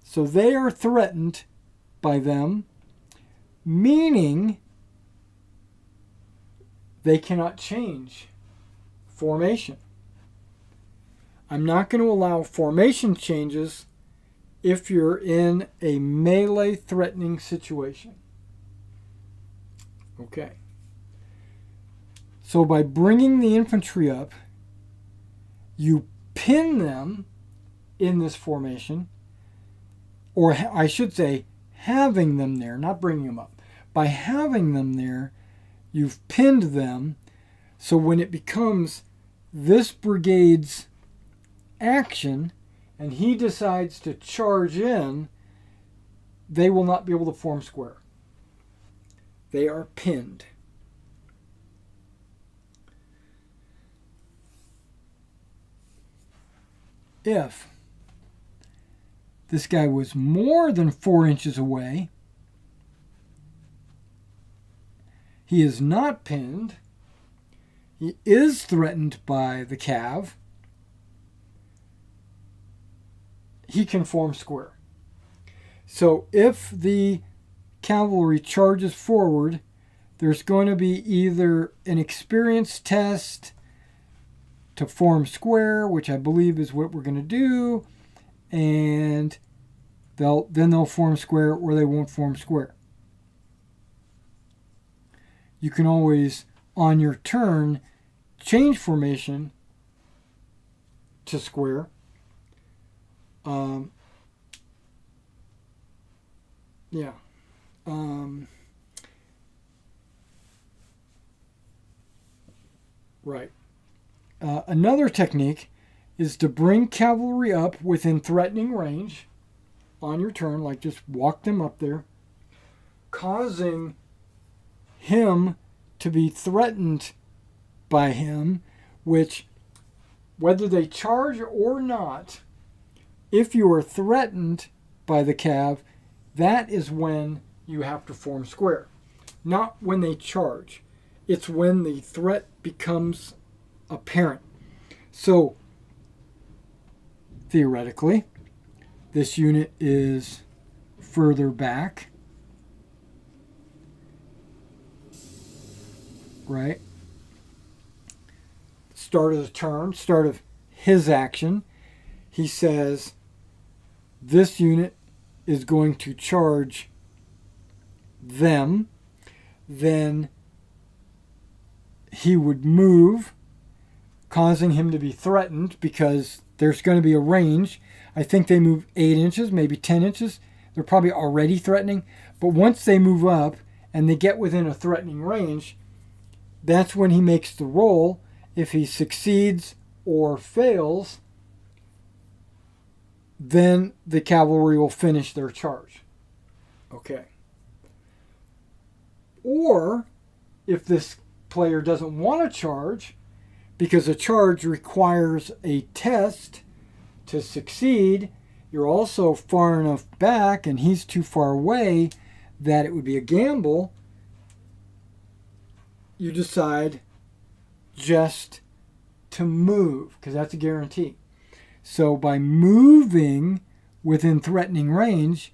So they are threatened by them, meaning they cannot change formation. I'm not going to allow formation changes if you're in a melee threatening situation. Okay. So by bringing the infantry up, you pin them in this formation, or I should say having them there, not bringing them up. By having them there, you've pinned them, so when it becomes this brigade's action and he decides to charge in, they will not be able to form square. They are pinned. If this guy was more than 4 inches away, he is not pinned. He is threatened by the cav. He can form square. So if the cavalry charges forward, there's going to be either an experience test to form square, which I believe is what we're going to do, and they'll form square, or they won't form square. You can always, on your turn, change formation to square. Yeah. Right. Another technique is to bring cavalry up within threatening range on your turn, like just walk them up there, causing him to be threatened by him, which, whether they charge or not, if you are threatened by the cav, that is when you have to form square, not when they charge. It's when the threat becomes apparent. So, theoretically, this unit is further back, right? Start of the turn, start of his action, he says this unit is going to charge them. Then he would move, causing him to be threatened because there's going to be a range. I think they move 8 inches, maybe 10 inches. They're probably already threatening. But once they move up and they get within a threatening range, that's when he makes the roll. If he succeeds or fails, then the cavalry will finish their charge. Okay. Or if this player doesn't want to charge, because a charge requires a test to succeed, you're also far enough back and he's too far away that it would be a gamble, you decide just to move, because that's a guarantee. So by moving within threatening range,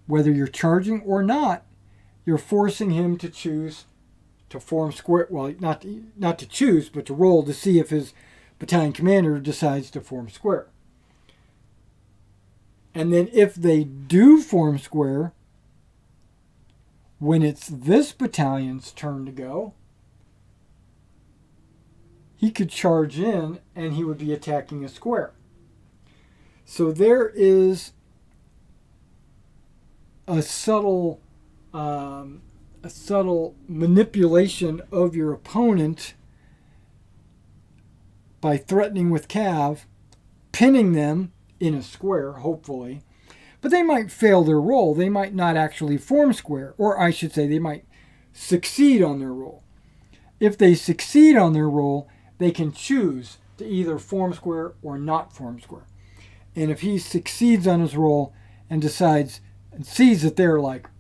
whether you're charging or not, you're forcing him to choose to form square. Well, not to choose, but to roll to see if his battalion commander decides to form square. And then if they do form square, when it's this battalion's turn to go, he could charge in and he would be attacking a square. So there is a subtle manipulation of your opponent by threatening with cav, pinning them in a square, hopefully. But they might fail their roll. They might not actually form square. Or I should say they might succeed on their roll. If they succeed on their roll, they can choose to either form square or not form square. And if he succeeds on his roll and decides and sees that they're like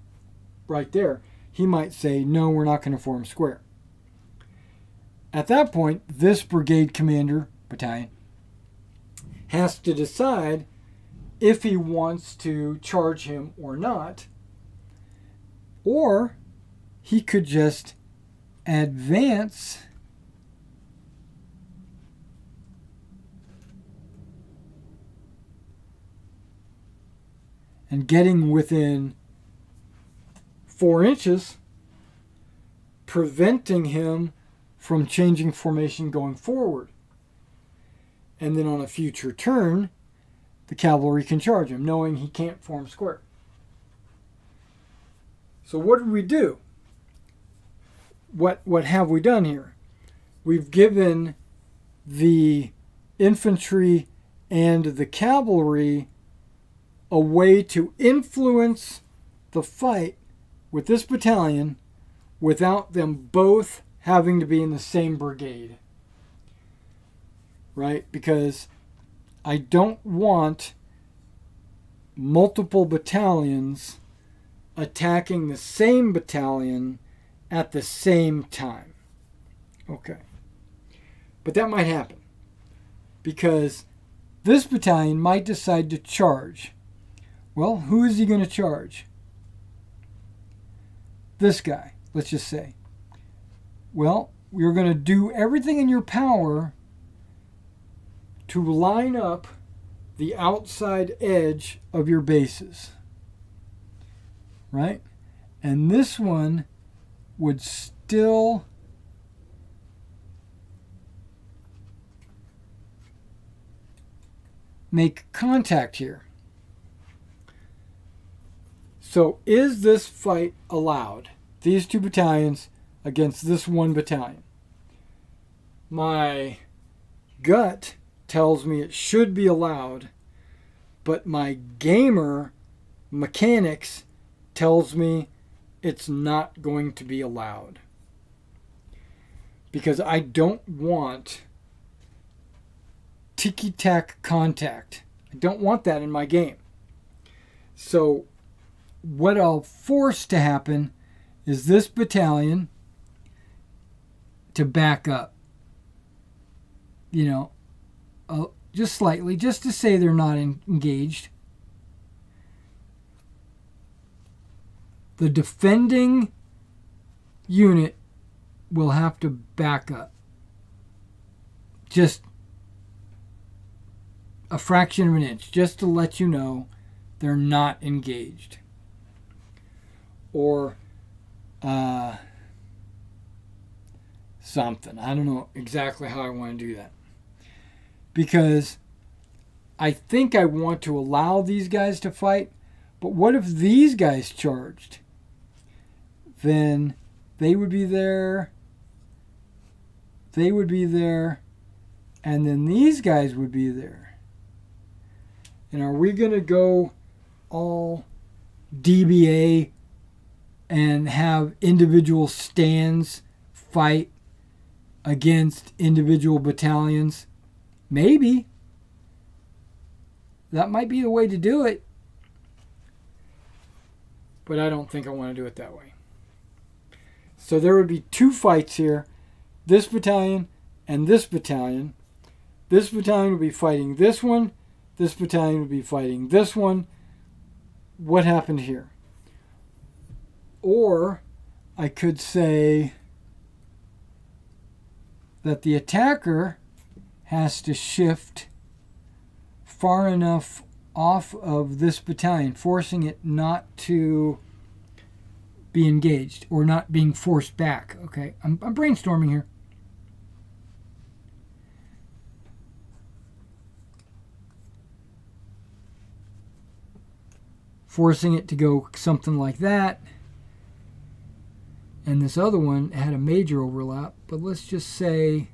right there, he might say, no, we're not going to form square. At that point, this brigade commander, battalion, has to decide if he wants to charge him or not. Or he could just advance and getting within 4 inches, preventing him from changing formation going forward. And then on a future turn, the cavalry can charge him, knowing he can't form square. So what did we do? What have we done here? We've given the infantry and the cavalry a way to influence the fight with this battalion without them both having to be in the same brigade. Right? Because I don't want multiple battalions attacking the same battalion at the same time. Okay. But that might happen. Because this battalion might decide to charge. Well, who is he going to charge? This guy, let's just say. Well, you're going to do everything in your power to line up the outside edge of your bases. Right? And this one would still make contact here. So is this fight allowed? These two battalions against this one battalion. My gut tells me it should be allowed, but my gamer mechanics tells me it's not going to be allowed. Because I don't want ticky-tack contact. I don't want that in my game. So what I'll force to happen is this battalion to back up. Just slightly, just to say they're not engaged. The defending unit will have to back up. Just a fraction of an inch, just to let you know they're not engaged. Or something. I don't know exactly how I want to do that. Because I think I want to allow these guys to fight, but what if these guys charged? Then they would be there, and then these guys would be there. And are we going to go all DBA and have individual stands fight against individual battalions? Maybe. That might be the way to do it. But I don't think I want to do it that way. So there would be two fights here. This battalion and this battalion. This battalion would be fighting this one. This battalion would be fighting this one. What happened here? Or I could say that the attacker has to shift far enough off of this battalion, forcing it not to be engaged or not being forced back. Okay, I'm brainstorming here. Forcing it to go something like that. And this other one had a major overlap, but let's just say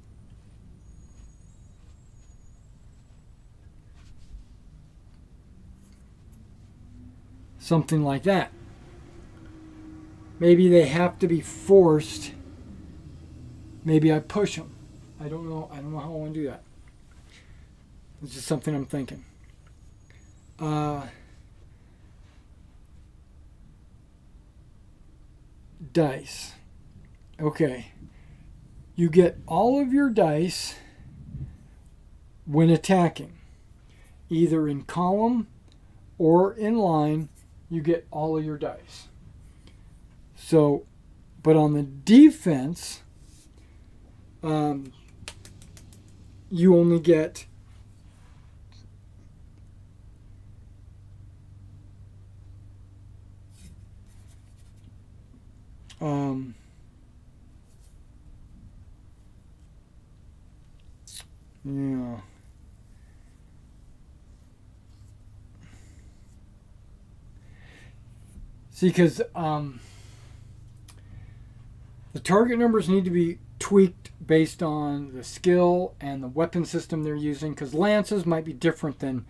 something like that. Maybe they have to be forced. Maybe I push them. I don't know how I want to do that. It's just something I'm thinking. Dice. Okay. You get all of your dice when attacking. Either in column or in line, you get all of your dice. So, but on the defense, you only get yeah. See, because the target numbers need to be tweaked based on the skill and the weapon system they're using, because lances might be different than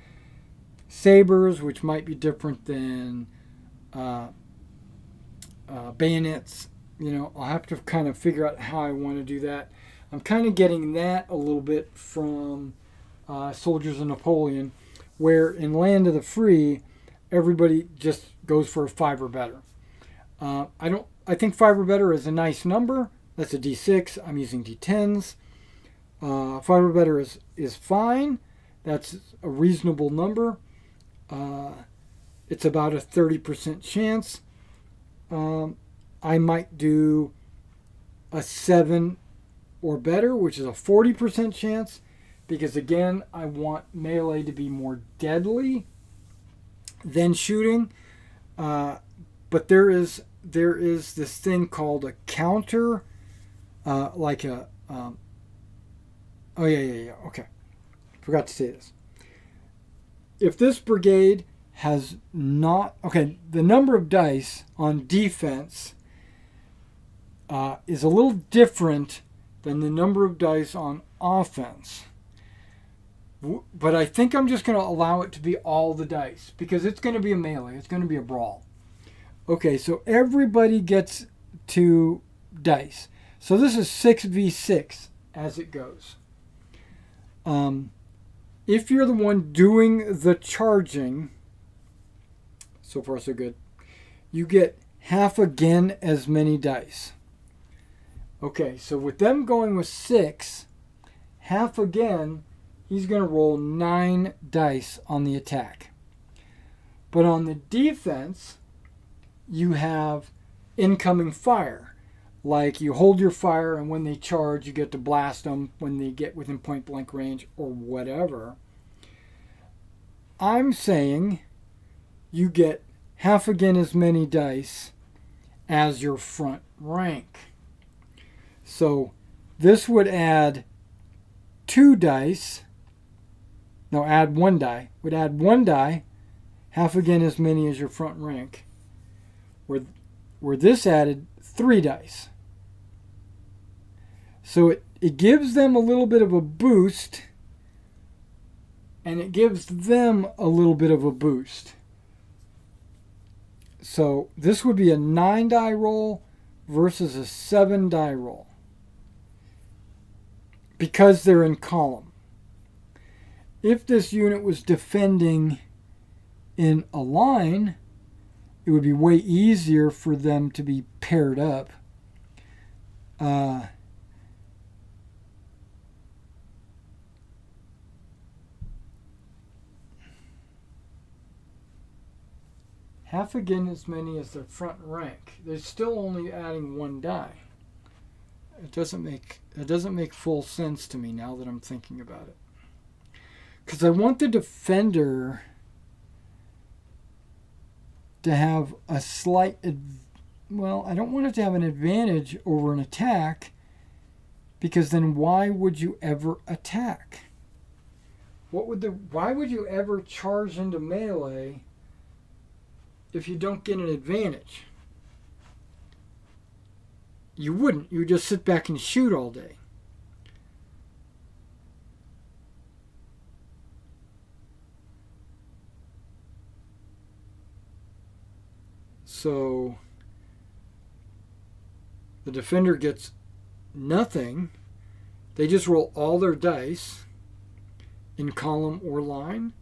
sabers, which might be different than bayonets. I'll have to kind of figure out how I want to do that. I'm kind of getting that a little bit from Soldiers of Napoleon, where in Land of the Free, everybody just goes for a 5 or better. I think 5 or better is a nice number. That's a D6. I'm using D10s. 5 or better is fine. That's a reasonable number. It's about a 30% chance. I might do a 7 or better, which is a 40% chance, because again, I want melee to be more deadly than shooting. But there is this thing called a counter, okay, forgot to say this. If this brigade has not, the number of dice on defense is a little different than the number of dice on offense. But I think I'm just going to allow it to be all the dice, because it's going to be a melee. It's going to be a brawl. Okay, so everybody gets 2 dice. So this is 6v6 as it goes. If you're the one doing the charging, so far so good, you get half again as many dice. Okay, so with them going with 6, half again, he's going to roll 9 dice on the attack. But on the defense, you have incoming fire. Like you hold your fire, and when they charge, you get to blast them when they get within point blank range or whatever. I'm saying you get half again as many dice as your front rank. So this would add 2 dice. No, add 1 die. Would add 1 die, half again as many as your front rank. Where this added 3 dice. So it gives them a little bit of a boost, and it gives them a little bit of a boost. So this would be a 9 die roll versus a 7 die roll, because they're in column. If this unit was defending in a line, it would be way easier for them to be paired up. Half again as many as their front rank. They're still only adding 1 die. It doesn't make full sense to me now that I'm thinking about it. Because I want the defender to have a slight, well, I don't want it to have an advantage over an attack, because then why would you ever attack? Why would you ever charge into melee if you don't get an advantage? You wouldn't. You would just sit back and shoot all day. So the defender gets nothing. They just roll all their dice in column or line.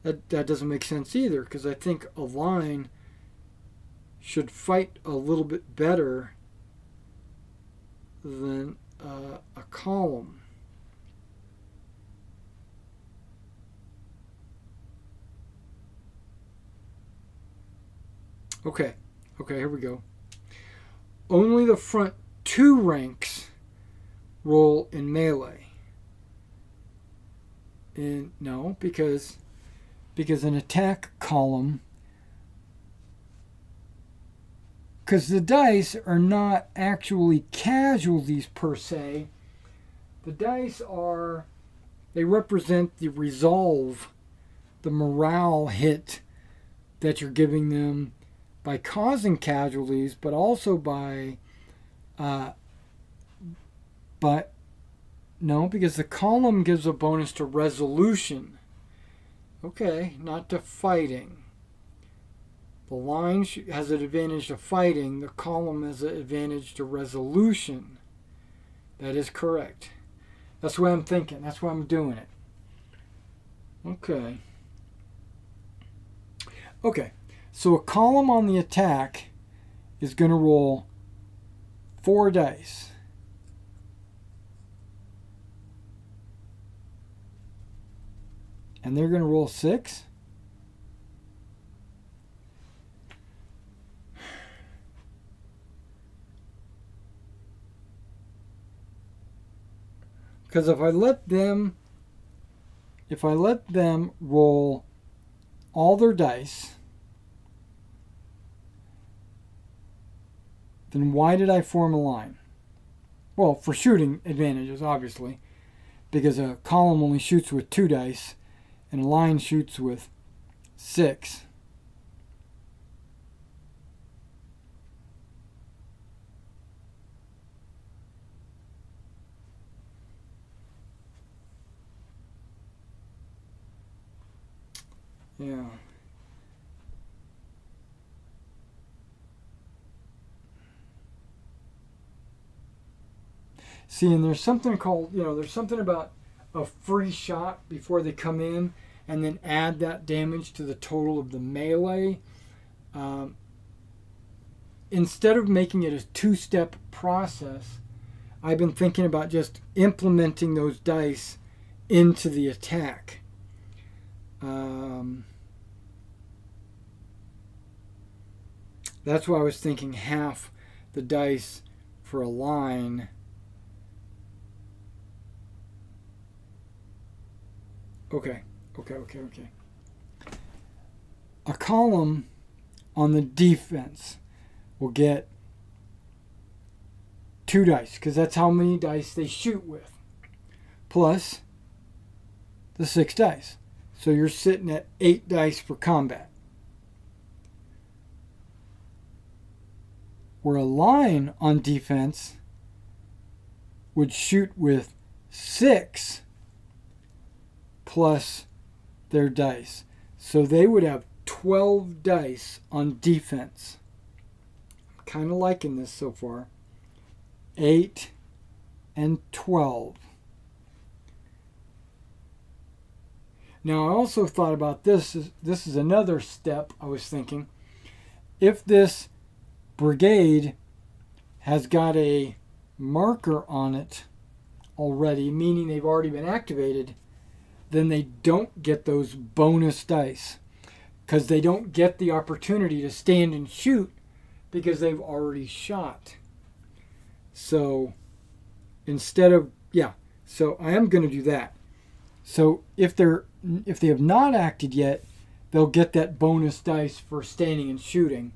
That doesn't make sense either, because I think a line should fight a little bit better than a column. Okay, here we go. Only the front 2 ranks roll in melee. No, because an attack column, because the dice are not actually casualties per se. The dice they represent the resolve, the morale hit that you're giving them by causing casualties, but also by, because the column gives a bonus to resolution. Okay, not to fighting. The line has an advantage to fighting. The column has an advantage to resolution. That is correct. That's what I'm thinking. That's why I'm doing it. Okay. So a column on the attack is going to roll 4 dice. And they're going to roll 6. Because if I let them roll all their dice, then why did I form a line? Well, for shooting advantages, obviously, because a column only shoots with 2 dice, and a line shoots with 6. Yeah. See, and there's something called, there's something about a free shot before they come in, and then add that damage to the total of the melee. Instead of making it a 2-step process, I've been thinking about just implementing those dice into the attack. That's why I was thinking half the dice for a line. Okay. A column on the defense will get 2 dice, because that's how many dice they shoot with, plus the 6 dice. So you're sitting at 8 dice for combat. Where a line on defense would shoot with 6 plus their dice. So they would have 12 dice on defense. I'm kind of liking this so far. 8 and 12. Now I also thought about this. This is another step I was thinking. If this brigade has got a marker on it already, meaning they've already been activated, then they don't get those bonus dice, because they don't get the opportunity to stand and shoot because they've already shot. So instead of, so I am going to do that. So if they have not acted yet, they'll get that bonus dice for standing and shooting.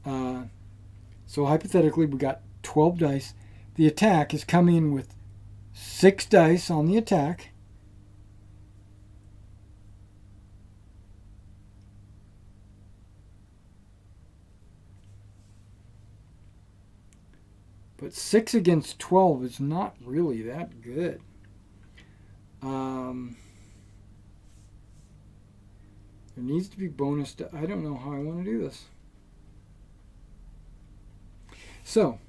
So hypothetically, we got 12 dice. The attack is coming in with 6 dice on the attack. But 6 against 12 is not really that good. There needs to be bonus. I don't know how I want to do this. So,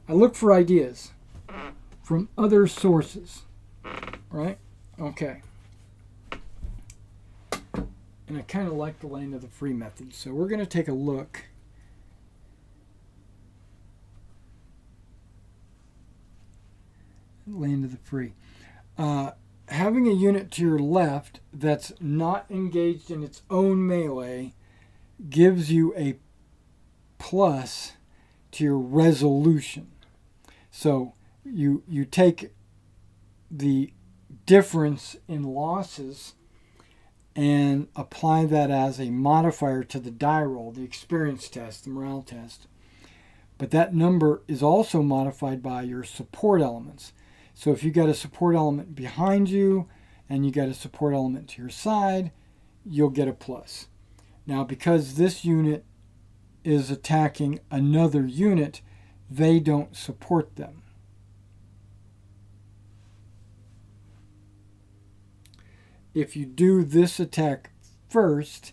I look for ideas from other sources. Right? Okay. And I kind of like the land of the free method. So we're going to take a look. Land of the free. Having a unit to your left that's not engaged in its own melee gives you a plus to your resolution. So you take the difference in losses and apply that as a modifier to the die roll, the experience test, the morale test. But that number is also modified by your support elements. So if you got a support element behind you and you got a support element to your side, you'll get a plus. Now, because this unit is attacking another unit, they don't support them. If you do this attack first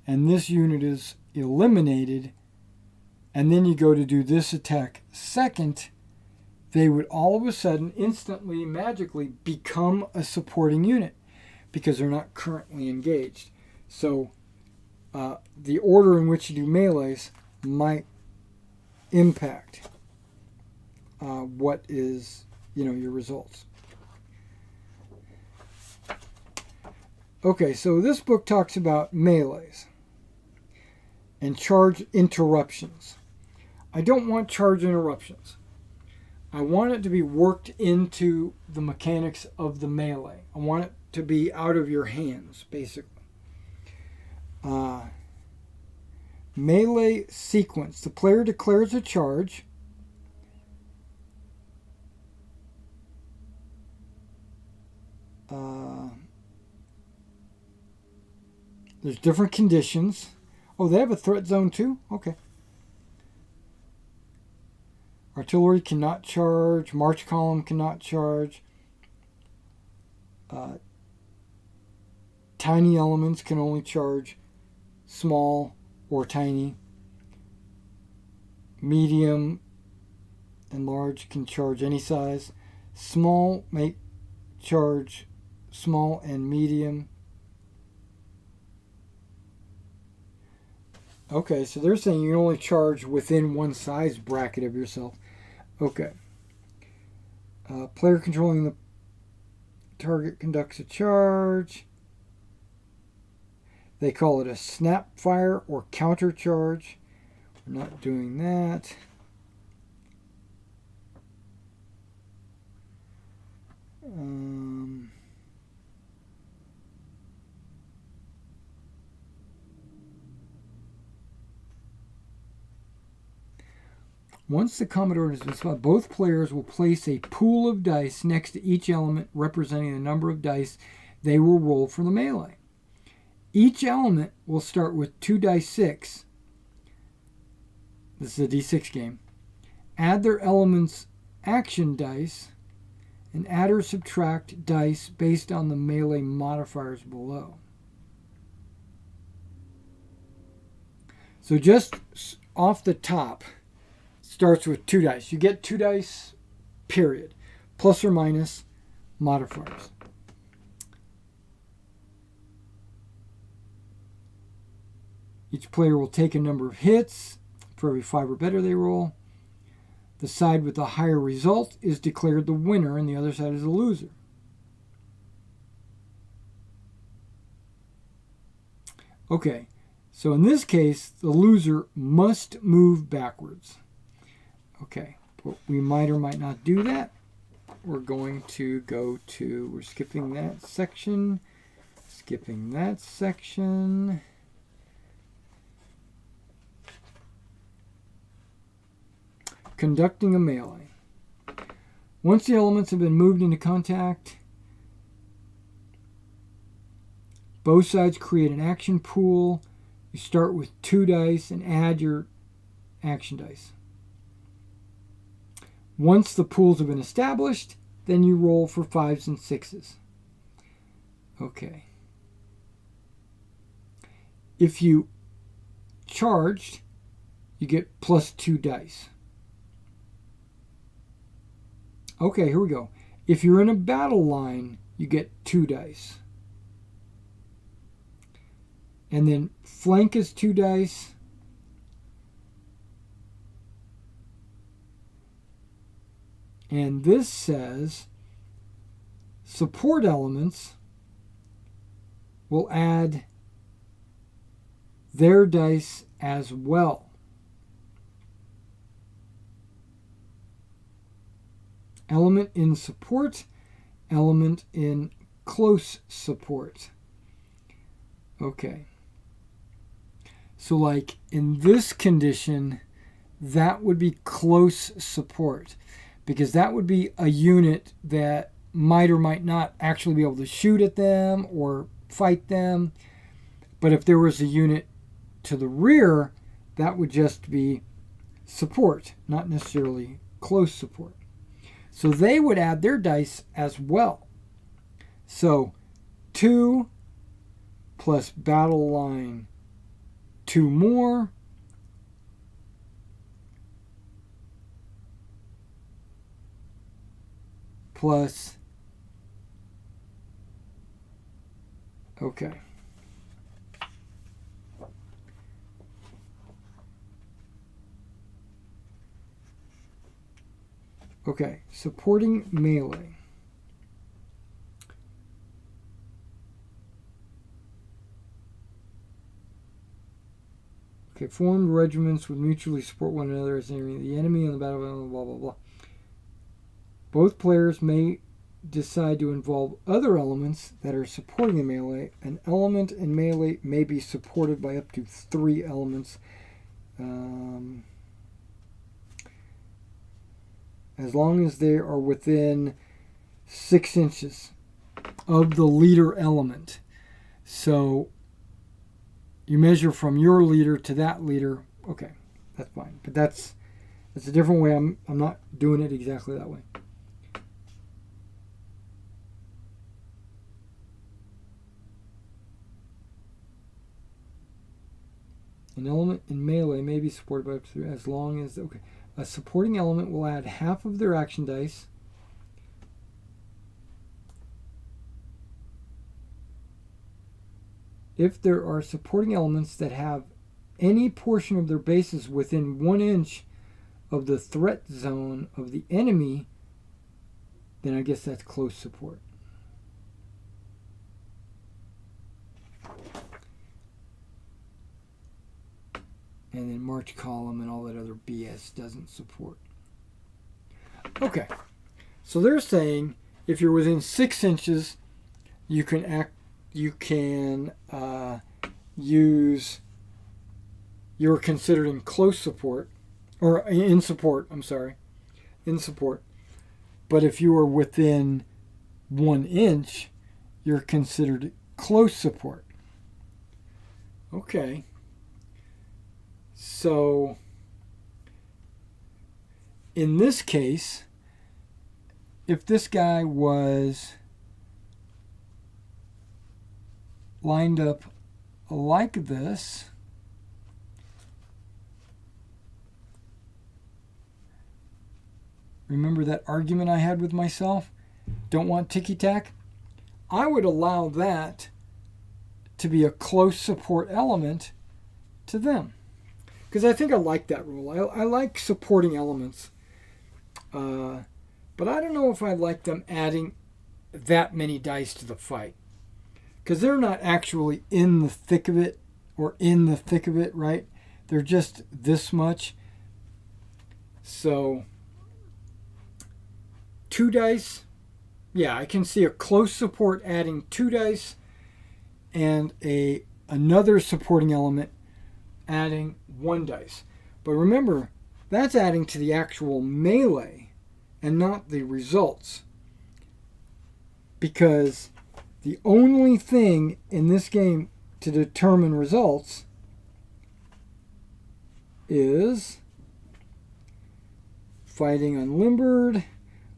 and this unit is eliminated, and then you go to do this attack second, they would all of a sudden, instantly, magically become a supporting unit because they're not currently engaged. So the order in which you do melees might impact what is, your results. Okay, so this book talks about melees and charge interruptions. I don't want charge interruptions. I want it to be worked into the mechanics of the melee. I want it to be out of your hands, basically. Melee sequence. The player declares a charge. There's different conditions. Oh, they have a threat zone too? Okay. Artillery cannot charge. March column cannot charge. Tiny elements can only charge small or tiny. Medium and large can charge any size. Small may charge small and medium. Okay, so they're saying you can only charge within one size bracket of yourself. Okay. Player controlling the target conducts a charge. They call it a snap fire or counter charge. We're not doing that. Once the combat order has been spotted, both players will place a pool of dice next to each element representing the number of dice they will roll for the melee. Each element will start with 2 dice 6. This is a d6 game. Add their element's action dice and add or subtract dice based on the melee modifiers below. So just off the top, starts with 2 dice. You get 2 dice, period. Plus or minus modifiers. Each player will take a number of hits for every 5 or better they roll. The side with the higher result is declared the winner, and the other side is the loser. Okay, so in this case, the loser must move backwards. Okay, but we might or might not do that. We're going to go to, we're skipping that section, skipping that section. Conducting a melee. Once the elements have been moved into contact, both sides create an action pool. You start with 2 dice and add your action dice. Once the pools have been established, then you roll for 5s and 6s. Okay. If you charged, you get plus 2 dice. Okay, here we go. If you're in a battle line, you get 2 dice. And then flank is 2 dice. And this says support elements will add their dice as well. Element in support, element in close support. Okay. So like in this condition, that would be close support, because that would be a unit that might or might not actually be able to shoot at them or fight them. But if there was a unit to the rear, that would just be support, not necessarily close support. So they would add their dice as well. So 2 plus battle line 2 more plus, okay. Okay, supporting melee. Okay, formed regiments would mutually support one another as the enemy in the battle, blah, blah, blah. Both players may decide to involve other elements that are supporting the melee. An element in melee may be supported by up to 3 elements. As long as they are within 6 inches of the leader element. So you measure from your leader to that leader. Okay, that's fine. But that's a different way. I'm not doing it exactly that way. An element in melee may be supported by up to 3 as long as, okay. A supporting element will add half of their action dice if there are supporting elements that have any portion of their bases within 1 inch of the threat zone of the enemy then I guess that's close support. And then march column and all that other BS doesn't support. Okay, so they're saying if you're within 6 inches, you can use, you're considered in close support, or in support, I'm sorry, in support. But if you are within 1 inch, you're considered close support. Okay. So, in this case, if this guy was lined up like this, remember that argument I had with myself? Don't want ticky-tack? I would allow that to be a close support element to them. Because I think I like that rule. I like supporting elements. But I don't know if I like them adding that many dice to the fight. Because they're not actually in the thick of it, or in the thick of it, right? They're just this much. So, 2 dice. Yeah, I can see a close support adding 2 dice, and another supporting element adding 1 dice. But remember, that's adding to the actual melee and not the results. Because the only thing in this game to determine results is fighting unlimbered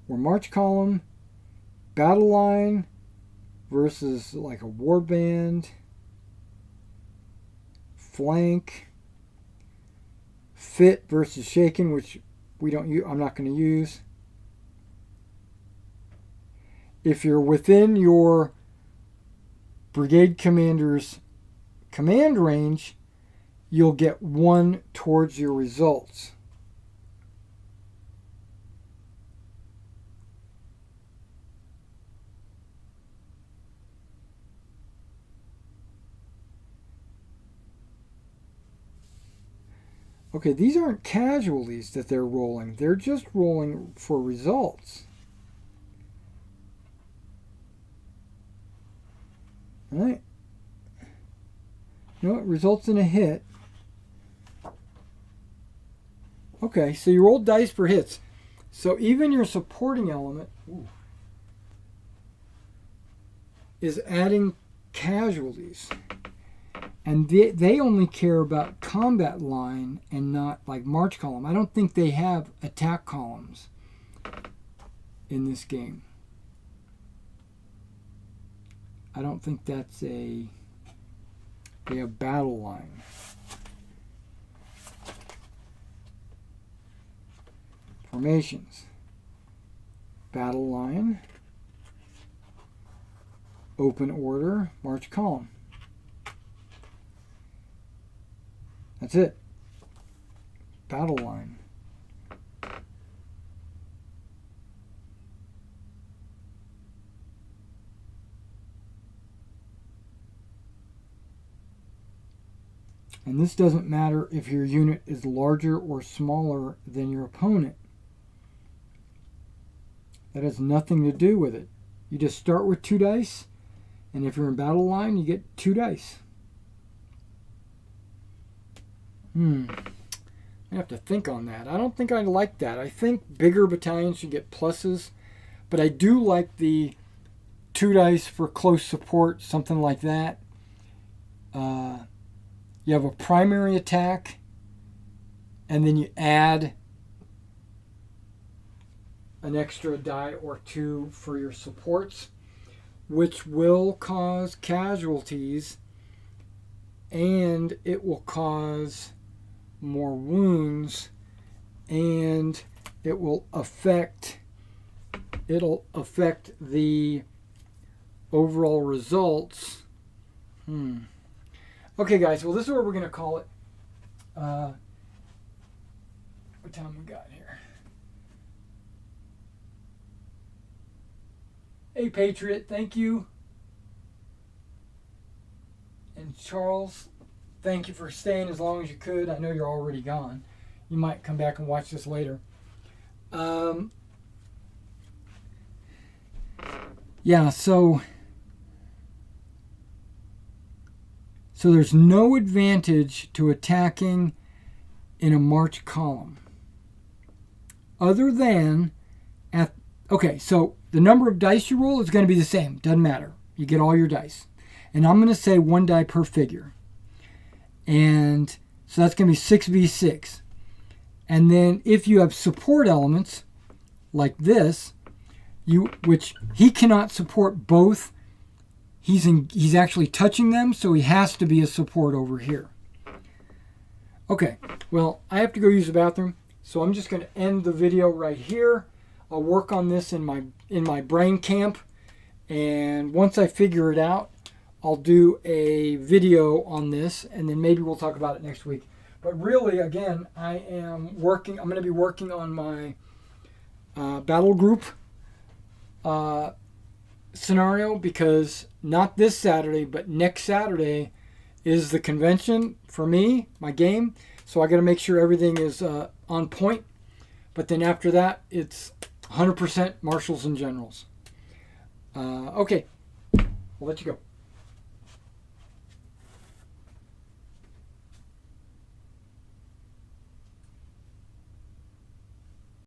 or march column, battle line versus like a warband, flank, fit versus shaken, which we don't use, I'm not going to use. If you're within your brigade commander's command range, you'll get 1 towards your results. Okay, these aren't casualties that they're rolling. They're just rolling for results. All right. You know what? Results in a hit. Okay, so you roll dice for hits. So even your supporting element is adding casualties. And they only care about combat line and not like march column. I don't think they have attack columns in this game. I don't think that's they have battle line. Formations. Battle line. Open order. March column. That's it. Battle line. And this doesn't matter if your unit is larger or smaller than your opponent. That has nothing to do with it. You just start with 2 dice, and if you're in battle line, you get 2 dice. I have to think on that. I don't think I like that. I think bigger battalions should get pluses, but I do like the 2 dice for close support, something like that. You have a primary attack, and then you add an extra die or 2 for your supports, which will cause casualties, and it will cause more wounds, and it'll affect the overall results. Okay, guys, well, this is what we're going to call it. What time we got here? Hey, Patriot, thank you. And Charles, thank you for staying as long as you could. I know you're already gone. You might come back and watch this later. Yeah, so there's no advantage to attacking in a march column. Other than okay, so the number of dice you roll is going to be the same. Doesn't matter. You get all your dice. And I'm going to say 1 die per figure. And so that's going to be 6v6. And then if you have support elements like this, which he cannot support both. He's actually touching them, so he has to be a support over here. Okay, well, I have to go use the bathroom, so I'm just going to end the video right here. I'll work on this in my brain camp, and once I figure it out, I'll do a video on this, and then maybe we'll talk about it next week. But really, again, I'm going to be working on my battle group scenario, because not this Saturday, but next Saturday is the convention for me, my game. So I got to make sure everything is on point. But then after that, it's 100% Marshals and Generals. Okay, I'll let you go.